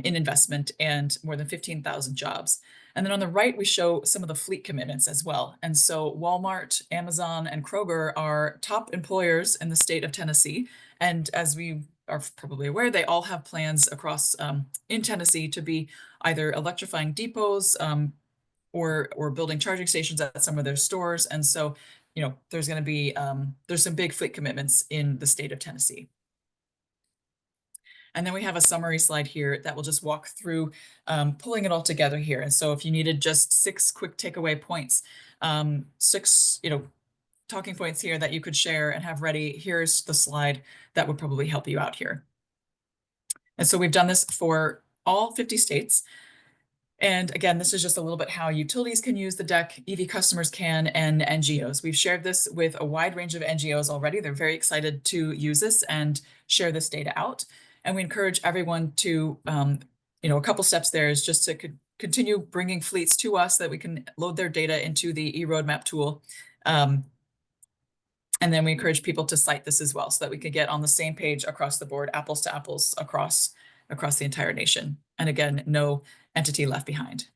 in investment and more than 15,000 jobs. And then on the right, we show some of the fleet commitments as well. And so Walmart, Amazon, and Kroger are top employers in the state of Tennessee. And as we are probably aware, they all have plans across in Tennessee to be either electrifying depots or building charging stations at some of their stores. And so, there's going to be, there's some big fleet commitments in the state of Tennessee. And then we have a summary slide here that will just walk through pulling it all together here. And so if you needed just 6 quick takeaway points, 6, talking points here that you could share and have ready, here's the slide that would probably help you out here. And so we've done this for all 50 states. And again, this is just a little bit how utilities can use the deck, EV customers can, and NGOs. We've shared this with a wide range of NGOs already. They're very excited to use this and share this data out. And we encourage everyone to, a couple steps there is just to continue bringing fleets to us so that we can load their data into the eRoadmap tool. And then we encourage people to cite this as well so that we can get on the same page across the board, apples to apples across the entire nation. And again, no entity left behind.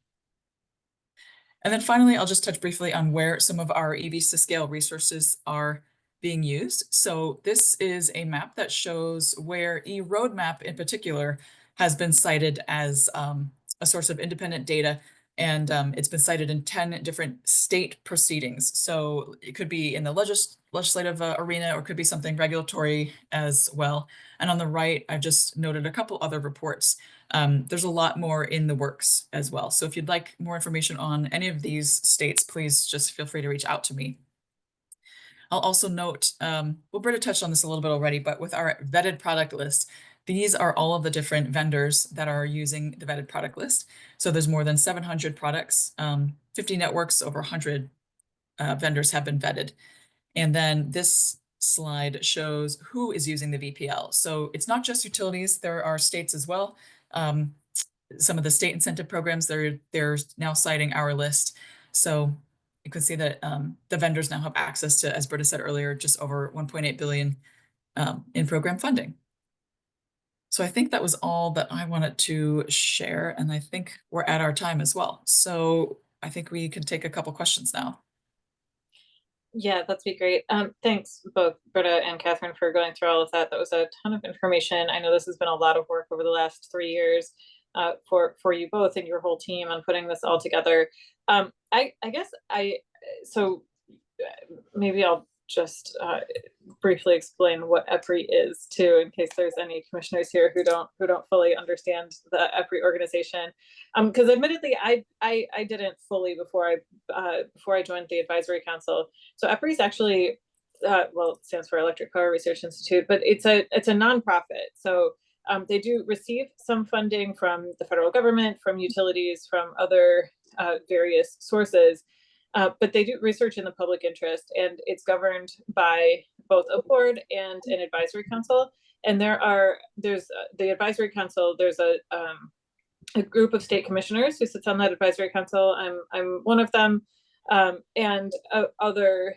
And then finally, I'll just touch briefly on where some of our EVs2Scale resources are being used. So this is a map that shows where eRoadmap in particular has been cited as a source of independent data. And it's been cited in 10 different state proceedings. So it could be in the legislative arena, or could be something regulatory as well. And on the right, I've just noted a couple other reports. There's a lot more in the works as well. So if you'd like more information on any of these states, please just feel free to reach out to me. I'll also note, well, Britta touched on this a little bit already, but with our vetted product list, these are all of the different vendors that are using the vetted product list. So there's more than 700 products, 50 networks, over 100 vendors have been vetted. And then this slide shows who is using the VPL. So it's not just utilities, there are states as well. Some of the state incentive programs, they're now citing our list. So you can see that the vendors now have access to, as Britta said earlier, just over 1.8 billion in program funding. So I think that was all that I wanted to share, and I think we're at our time as well. So I think we can take a couple questions now. Yeah, that'd be great. Thanks both Britta and Catherine for going through all of that. That was a ton of information. I know this has been a lot of work over the last 3 years for you both and your whole team on putting this all together. So maybe I'll just briefly explain what EPRI is too, in case there's any commissioners here who don't fully understand the EPRI organization. Because admittedly, I didn't fully before I joined the advisory council. So EPRI is actually well, it stands for Electric Power Research Institute, but it's a nonprofit. So they do receive some funding from the federal government, from utilities, from other various sources. But they do research in the public interest, and it's governed by both a board and an advisory council. And there's the advisory council. There's a group of state commissioners who sits on that advisory council. I'm one of them, and other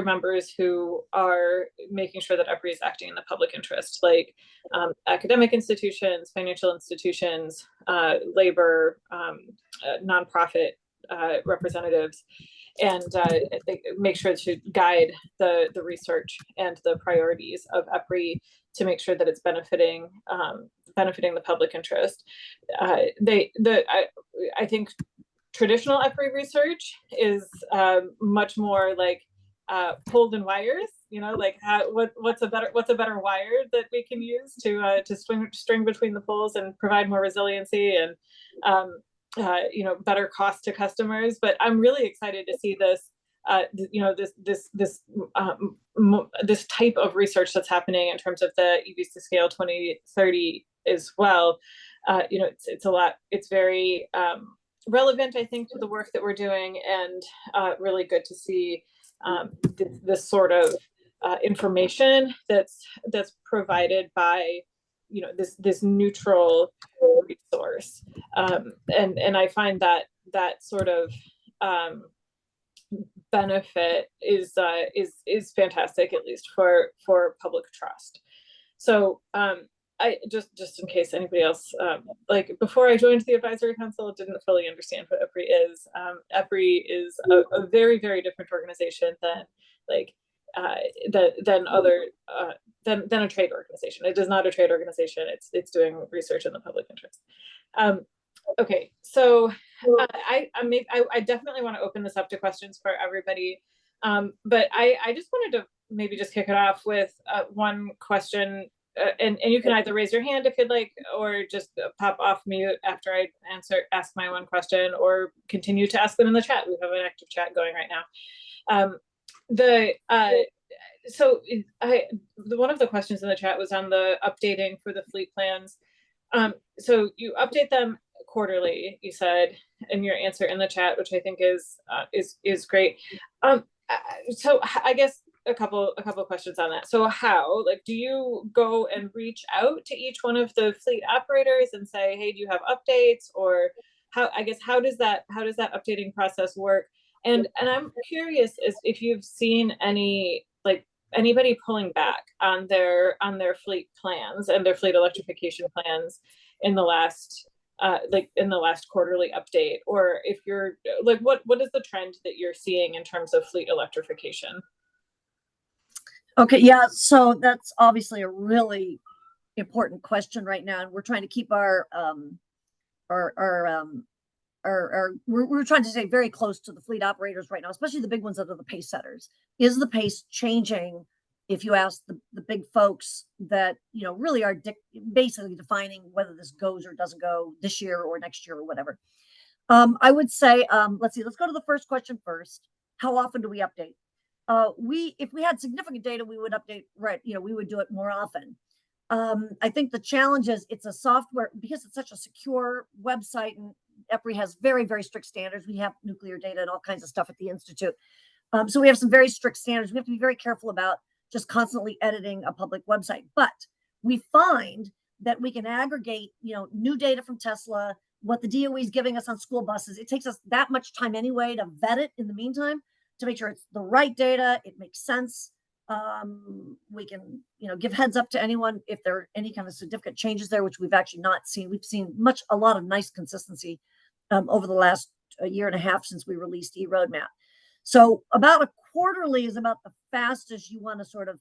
members who are making sure that EPRI is acting in the public interest, like academic institutions, financial institutions, labor, nonprofit representatives, and they make sure to guide the research and the priorities of EPRI to make sure that it's benefiting the public interest. I think traditional EPRI research is much more like pulled in wires. You know, like what's a better wire that we can use to string between the poles and provide more resiliency and better cost to customers. But I'm really excited to see this, this type of research that's happening in terms of the EVs2Scale 2030 as well. It's a lot. It's very relevant, I think, to the work that we're doing, and really good to see this sort of information that's provided by this neutral resource, and I find that sort of benefit is fantastic, at least for public trust. So I just in case anybody else, like before I joined the advisory council, didn't fully understand what EPRI is. EPRI is a very, very different organization than than a trade organization. It is not a trade organization. It's doing research in the public interest. Okay, so I definitely want to open this up to questions for everybody, but I just wanted to maybe just kick it off with one question, and you can either raise your hand if you'd like, or just pop off mute after I ask my one question, or continue to ask them in the chat. We have an active chat going right now. One of the questions in the chat was on the updating for the fleet plans. So you update them quarterly, you said in your answer in the chat, which I think is great. So I guess a couple questions on that. So how, do you go and reach out to each one of the fleet operators and say, hey, do you have updates? Or how does that updating process work? And I'm curious if you've seen anybody pulling back on their fleet plans and their fleet electrification plans in the last quarterly update, or if you're what is the trend that you're seeing in terms of fleet electrification? Okay, yeah, so that's obviously a really important question right now, and we're trying to keep our we're trying to stay very close to the fleet operators right now, especially the big ones that are the pace setters. Is the pace changing? If you ask the big folks that, you know, really are basically defining whether this goes or doesn't go this year or next year or whatever. I would say, let's see, let's go to the first question first. How often do we update? If we had significant data, we would update, right? You know, we would do it more often. I think the challenge is it's a software, because it's such a secure website, and EPRI has very, very strict standards. We have nuclear data and all kinds of stuff at the Institute. So we have some very strict standards. We have to be very careful about just constantly editing a public website. But we find that we can aggregate, you know, new data from Tesla, what the DOE is giving us on school buses. It takes us that much time anyway to vet it in the meantime, to make sure it's the right data, it makes sense. We can, you know, give heads up to anyone if there are any kind of significant changes there, which we've actually not seen. We've seen a lot of nice consistency over the last year and a half since we released eRoadmap. So about a quarterly is about the fastest you want to sort of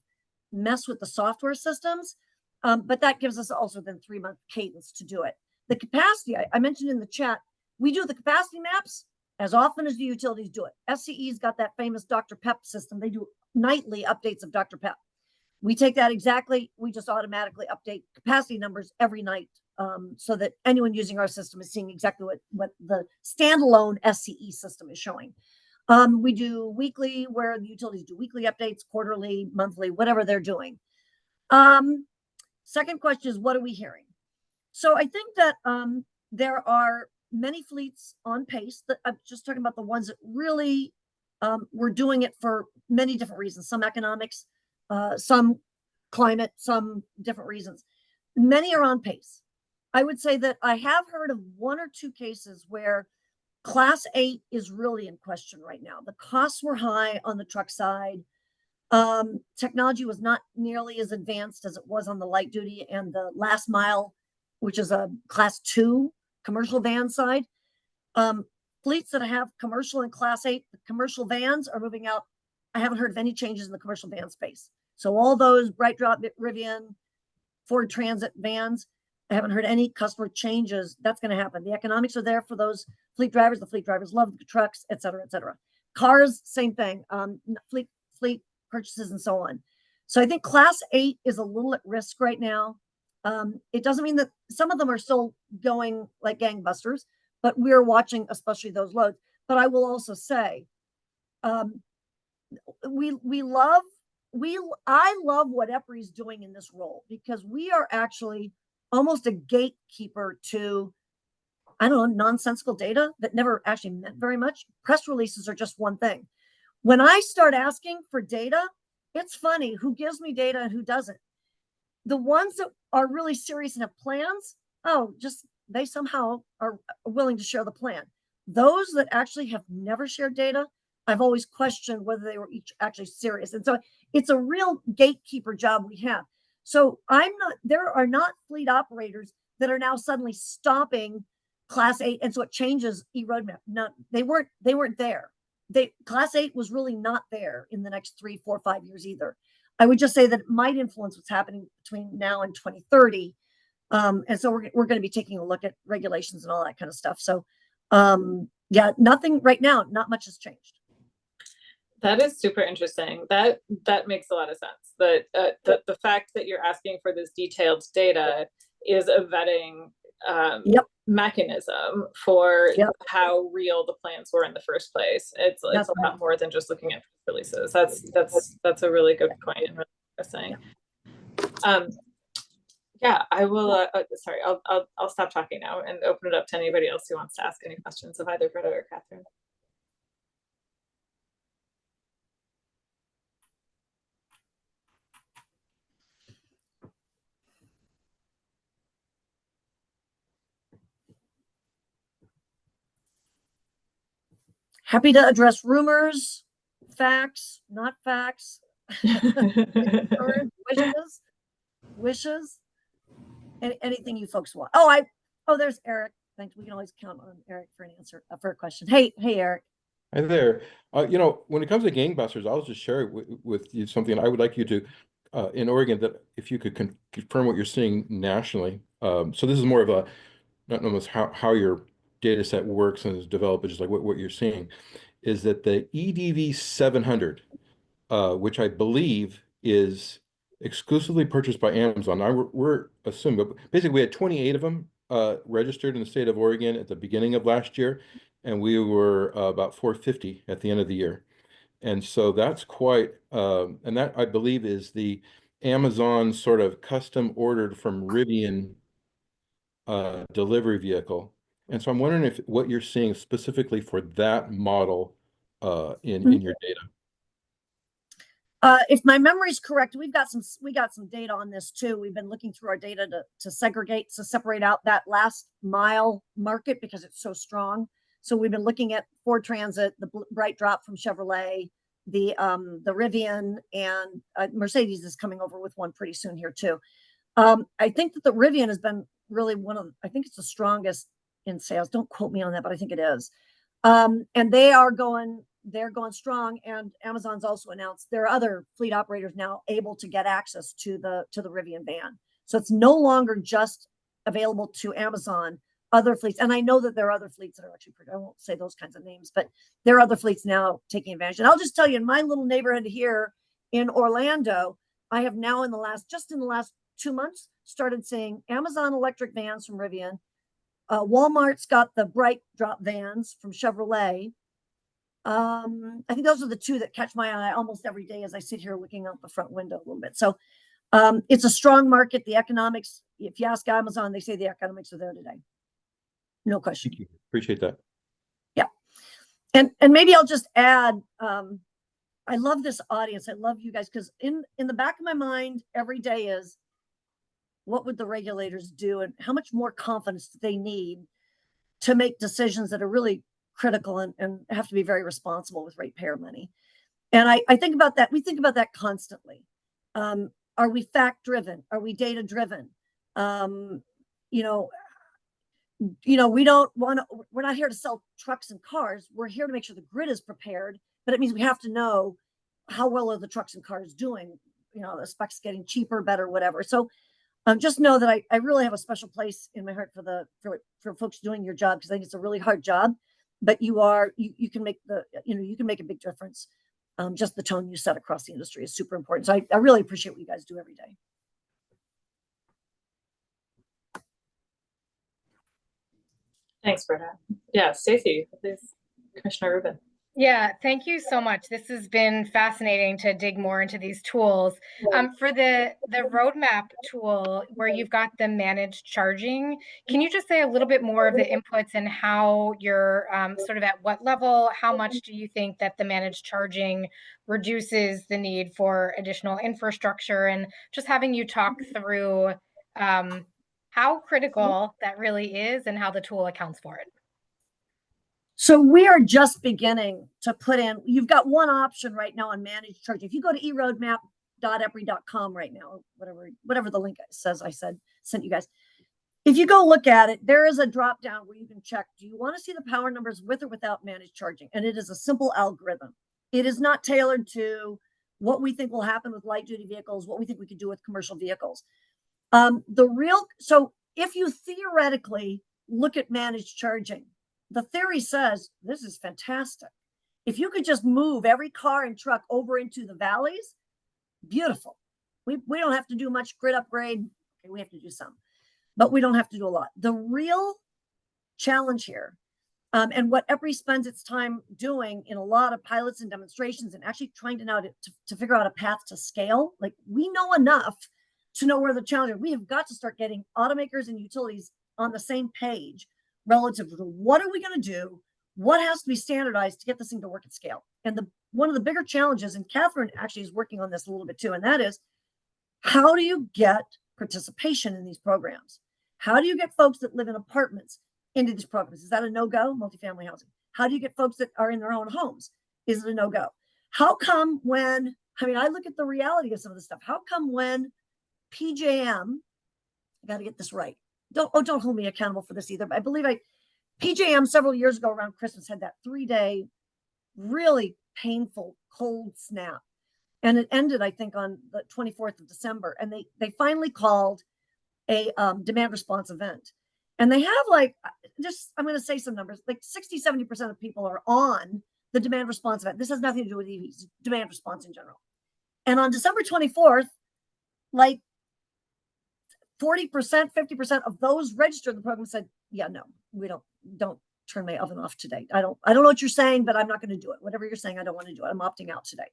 mess with the software systems. But that gives us also then 3-month cadence to do it. The capacity, I mentioned in the chat, we do the capacity maps as often as the utilities do it. SCE's got that famous Dr. Pep system. They do nightly updates of Dr. Pep. We take that exactly. We just automatically update capacity numbers every night, so that anyone using our system is seeing exactly what the standalone SCE system is showing. We do weekly, where the utilities do weekly updates, quarterly, monthly, whatever they're doing. Second question is, what are we hearing? So I think that there are many fleets on pace. That I'm just talking about the ones that really were doing it for many different reasons, some economics, some climate, some different reasons. Many are on pace. I would say that I have heard of 1 or 2 cases where Class 8 is really in question right now. The costs were high on the truck side. Technology was not nearly as advanced as it was on the light duty and the last mile, which is a Class 2 commercial van side. Fleets that have commercial and Class 8, the commercial vans are moving out. I haven't heard of any changes in the commercial van space. So all those BrightDrop, Rivian, Ford Transit vans, I haven't heard any customer changes. That's going to happen. The economics are there for those fleet drivers. The fleet drivers love the trucks, et cetera, et cetera. Cars, same thing. Fleet purchases and so on. So I think Class 8 is a little at risk right now. It doesn't mean that some of them are still going like gangbusters, but we're watching especially those loads. But I will also say, I love what EPRI is doing in this role, because we are actually almost a gatekeeper to, I don't know, nonsensical data that never actually meant very much. Press releases are just one thing. When I start asking for data, it's funny who gives me data and who doesn't. The ones that are really serious and have plans, they somehow are willing to share the plan. Those that actually have never shared data, I've always questioned whether they were actually serious. And so it's a real gatekeeper job we have. So there are not fleet operators that are now suddenly stopping Class 8. And so it changes eRoadmap. No, they weren't there. Class 8 was really not there in the next 3, 4, 5 years either. I would just say that it might influence what's happening between now and 2030. And so we're going to be taking a look at regulations and all that kind of stuff. So yeah, nothing right now, not much has changed. That is super interesting. That makes a lot of sense. That the fact that you're asking for this detailed data is a vetting mechanism for how real the plans were in the first place. It's a lot more than just looking at releases. That's a really good point and really interesting. Yeah, I will. Sorry, I'll stop talking now and open it up to anybody else who wants to ask any questions of either Greta or Catherine. Happy to address rumors, facts, not facts, wishes, and anything you folks want. There's Eric. Thanks. We can always count on Eric for an answer for a question. Hey, Eric. Hi there. When it comes to gangbusters, I'll just share with you something I would like you to, in Oregon, that if you could confirm what you're seeing nationally. So this is more of a, not almost how you're data set works and is developed, just like what you're seeing, is that the EDV700, which I believe is exclusively purchased by Amazon. Now we're assuming, but basically we had 28 of them registered in the state of Oregon at the beginning of last year, and we were about 450 at the end of the year. And so that's quite, and that I believe is the Amazon sort of custom ordered from Rivian delivery vehicle. And so I'm wondering if what you're seeing specifically for that model in your data. If my memory is correct, we got some data on this too. We've been looking through our data to separate out that last mile market because it's so strong. So we've been looking at Ford Transit, the Bright Drop from Chevrolet, the Rivian, and Mercedes is coming over with one pretty soon here too. I think that the Rivian has been really I think it's the strongest in sales. Don't quote me on that, but I think it is. And they're going strong. And Amazon's also announced there are other fleet operators now able to get access to the Rivian van. So it's no longer just available to Amazon, other fleets. And I know that there are other fleets that are actually, I won't say those kinds of names, but there are other fleets now taking advantage. And I'll just tell you, in my little neighborhood here in Orlando, I have now in the last 2 months, started seeing Amazon electric vans from Rivian. Walmart's got the Bright Drop vans from Chevrolet. I think those are the two that catch my eye almost every day as I sit here looking out the front window a little bit. So it's a strong market. The economics, if you ask Amazon, they say the economics are there today. No question. Thank you. Appreciate that. Yeah. And maybe I'll just add, I love this audience. I love you guys because in the back of my mind every day is, what would the regulators do and how much more confidence do they need to make decisions that are really critical and have to be very responsible with ratepayer money? And I think about that. We think about that constantly. Are we fact driven? Are we data driven? We don't want to, we're not here to sell trucks and cars. We're here to make sure the grid is prepared, but it means we have to know how well are the trucks and cars doing, the specs getting cheaper, better, whatever. So just know that I really have a special place in my heart for folks doing your job, because I think it's a really hard job, but you can make you can make a big difference. Just the tone you set across the industry is super important. So I really appreciate what you guys do every day. Thanks, Britta. Yeah, Stacey, please, Commissioner Rubin. Yeah, thank you so much. This has been fascinating to dig more into these tools. For the roadmap tool where you've got the managed charging, can you just say a little bit more of the inputs and how you're sort of at what level? How much do you think that the managed charging reduces the need for additional infrastructure? And just having you talk through how critical that really is and how the tool accounts for it. So we are just beginning to put in, you've got one option right now on managed charging. If you go to eroadmap.epri.com right now, whatever the link says, sent you guys. If you go look at it, there is a drop down where you can check, do you want to see the power numbers with or without managed charging? And it is a simple algorithm. It is not tailored to what we think will happen with light duty vehicles, what we think we could do with commercial vehicles. So if you theoretically look at managed charging, the theory says this is fantastic. If you could just move every car and truck over into the valleys, beautiful. We don't have to do much grid upgrade. Okay, we have to do some, but we don't have to do a lot. The real challenge here, and what EPRI spends its time doing in a lot of pilots and demonstrations and actually trying to figure out a path to scale. Like, we know enough to know where the challenge is. We have got to start getting automakers and utilities on the same page relative to what are we going to do? What has to be standardized to get this thing to work at scale? And one of the bigger challenges, and Catherine actually is working on this a little bit too, and that is, how do you get participation in these programs? How do you get folks that live in apartments into these programs? Is that a no-go? Multifamily housing. How do you get folks that are in their own homes? Is it a no-go? How come I look at the reality of some of this stuff. How come when PJM, I got to get this right. Don't hold me accountable for this either, but I believe PJM several years ago around Christmas had that 3-day really painful cold snap. And it ended, I think, on the 24th of December. And they finally called a demand response event. And they have like, I'm going to say some numbers, like 60-70% of people are on the demand response event. This has nothing to do with EVs, demand response in general. And on December 24th, like 40%, 50% of those registered in the program said, yeah, no, we don't turn my oven off today. I don't know what you're saying, but I'm not going to do it. Whatever you're saying, I don't want to do it. I'm opting out today.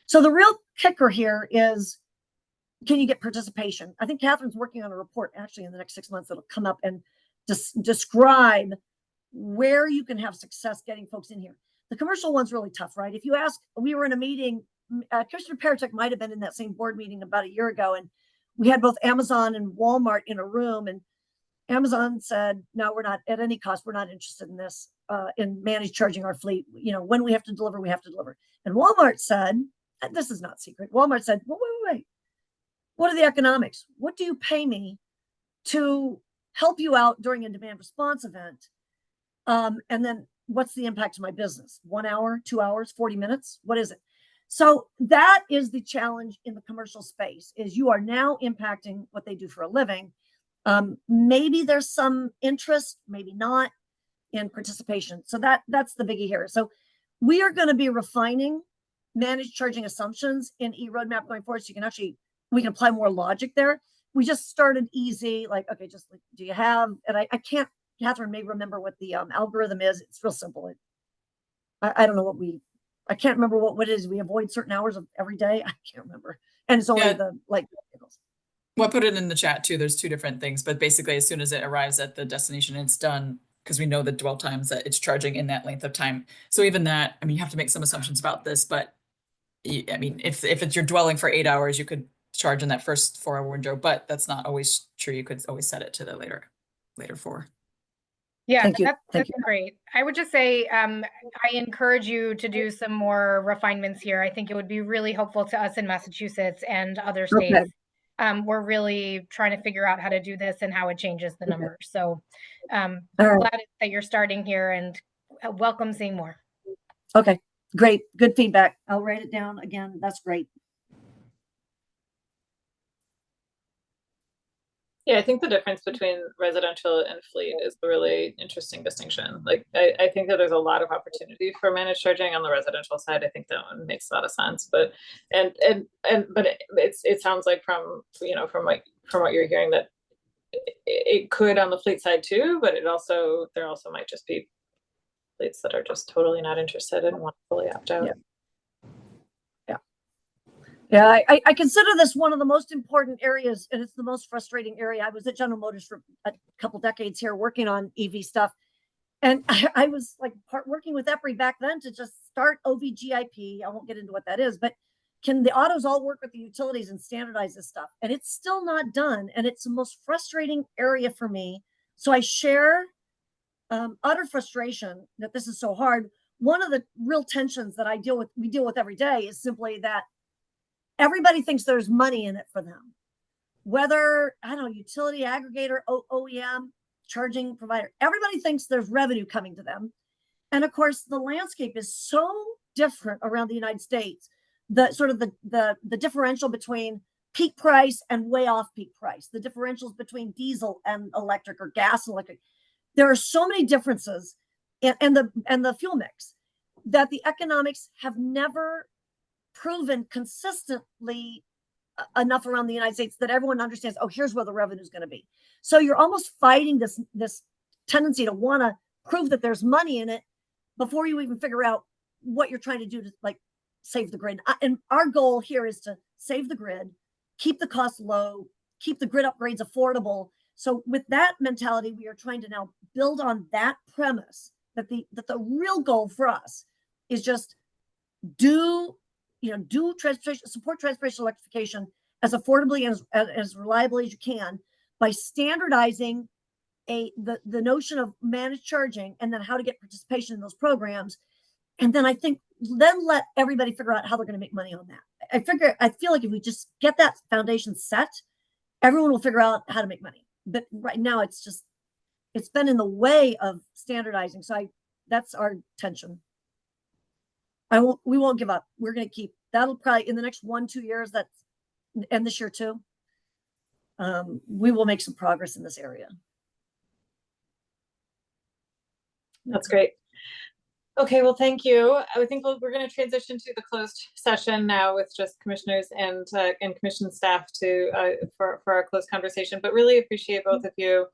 So the real kicker here is, can you get participation? I think Catherine's working on a report actually in the next 6 months that'll come up and describe where you can have success getting folks in here. The commercial one's really tough, right? If you ask, we were in a meeting, Commissioner Paratek might have been in that same board meeting about a year ago, and we had both Amazon and Walmart in a room, and Amazon said, no, we're not at any cost. We're not interested in this, in managed charging our fleet. You know, when we have to deliver, we have to deliver. And Walmart said, and this is not secret. Walmart said, well, wait. What are the economics? What do you pay me to help you out during a demand response event? And then what's the impact to my business? 1 hour, 2 hours, 40 minutes? What is it? So that is the challenge in the commercial space, is you are now impacting what they do for a living. Maybe there's some interest, maybe not, in participation. So that's the biggie here. So we are going to be refining managed charging assumptions in eRoadmap going forward. So you can actually, we can apply more logic there. We just started easy, like, okay, just like, do you have, and I can't, Catherine may remember what the algorithm is. It's real simple. I don't know what I can't remember what it is. We avoid certain hours of every day. I can't remember. And it's only the like. Well, I put it in the chat too. There's 2 different things, but basically as soon as it arrives at the destination, it's done, because we know the dwell times that it's charging in that length of time. So even that, I mean, you have to make some assumptions about this, but I mean, if it's you're dwelling for 8 hours, you could charge in that first 4-hour window, but that's not always true. You could always set it to the later 4. Yeah, Thank you. that's great. I would just say, I encourage you to do some more refinements here. I think it would be really helpful to us in Massachusetts and other states. Okay. We're really trying to figure out how to do this and how it changes the numbers. So I'm glad that you're starting here, and welcome seeing more. Okay, great. Good feedback. I'll write it down again. That's great. Yeah, I think the difference between residential and fleet is a really interesting distinction. Like, I think that there's a lot of opportunity for managed charging on the residential side. I think that one makes a lot of sense. But it sounds like from what you're hearing that it could on the fleet side too. But there also might just be fleets that are just totally not interested and want to fully opt out. Yeah, I consider this one of the most important areas, and it's the most frustrating area. I was at General Motors for a couple decades here working on EV stuff. And I was like working with EPRI back then to just start OVGIP. I won't get into what that is, but can the autos all work with the utilities and standardize this stuff? And it's still not done. And it's the most frustrating area for me. So I share utter frustration that this is so hard. One of the real tensions that we deal with every day is simply that everybody thinks there's money in it for them. Whether, I don't know, utility aggregator, OEM, charging provider, everybody thinks there's revenue coming to them. And of course, the landscape is so different around the United States. The sort of the differential between peak price and way off peak price, the differentials between diesel and electric or gas and electric. There are so many differences in the fuel mix that the economics have never proven consistently enough around the United States that everyone understands, oh, here's where the revenue is going to be. So you're almost fighting this tendency to want to prove that there's money in it before you even figure out what you're trying to do to like save the grid. And our goal here is to save the grid, keep the cost low, keep the grid upgrades affordable. So with that mentality, we are trying to now build on that premise that the real goal for us is just do transportation, support transportation electrification as affordably and as reliably as you can by standardizing the notion of managed charging and then how to get participation in those programs. And then I think then let everybody figure out how they're going to make money on that. I feel like if we just get that foundation set, everyone will figure out how to make money. But right now it's been in the way of standardizing. So that's our tension. We won't give up. We're going to keep, that'll probably in the next 1-2 years, and this year too, we will make some progress in this area. That's great. Okay, well, thank you. I think we're going to transition to the closed session now with just commissioners and commission staff for our closed conversation, but really appreciate both of you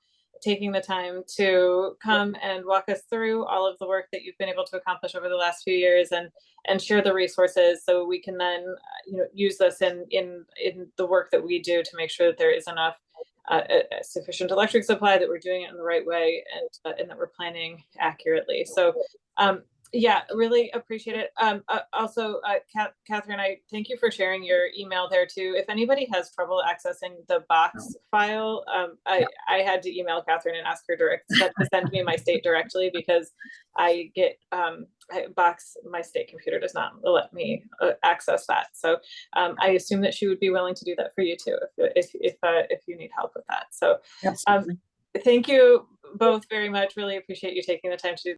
taking the time to come and walk us through all of the work that you've been able to accomplish over the last few years and share the resources so we can then use this in the work that we do to make sure that there is enough sufficient electric supply, that we're doing it in the right way, and that we're planning accurately. So yeah, really appreciate it. Also, Catherine, I thank you for sharing your email there too. If anybody has trouble accessing the box file, I had to email Catherine and ask her to send me my state directly, because I get my state computer does not let me access that. So I assume that she would be willing to do that for you too, if you need help with that. So thank you both very much. Really appreciate you taking the time to do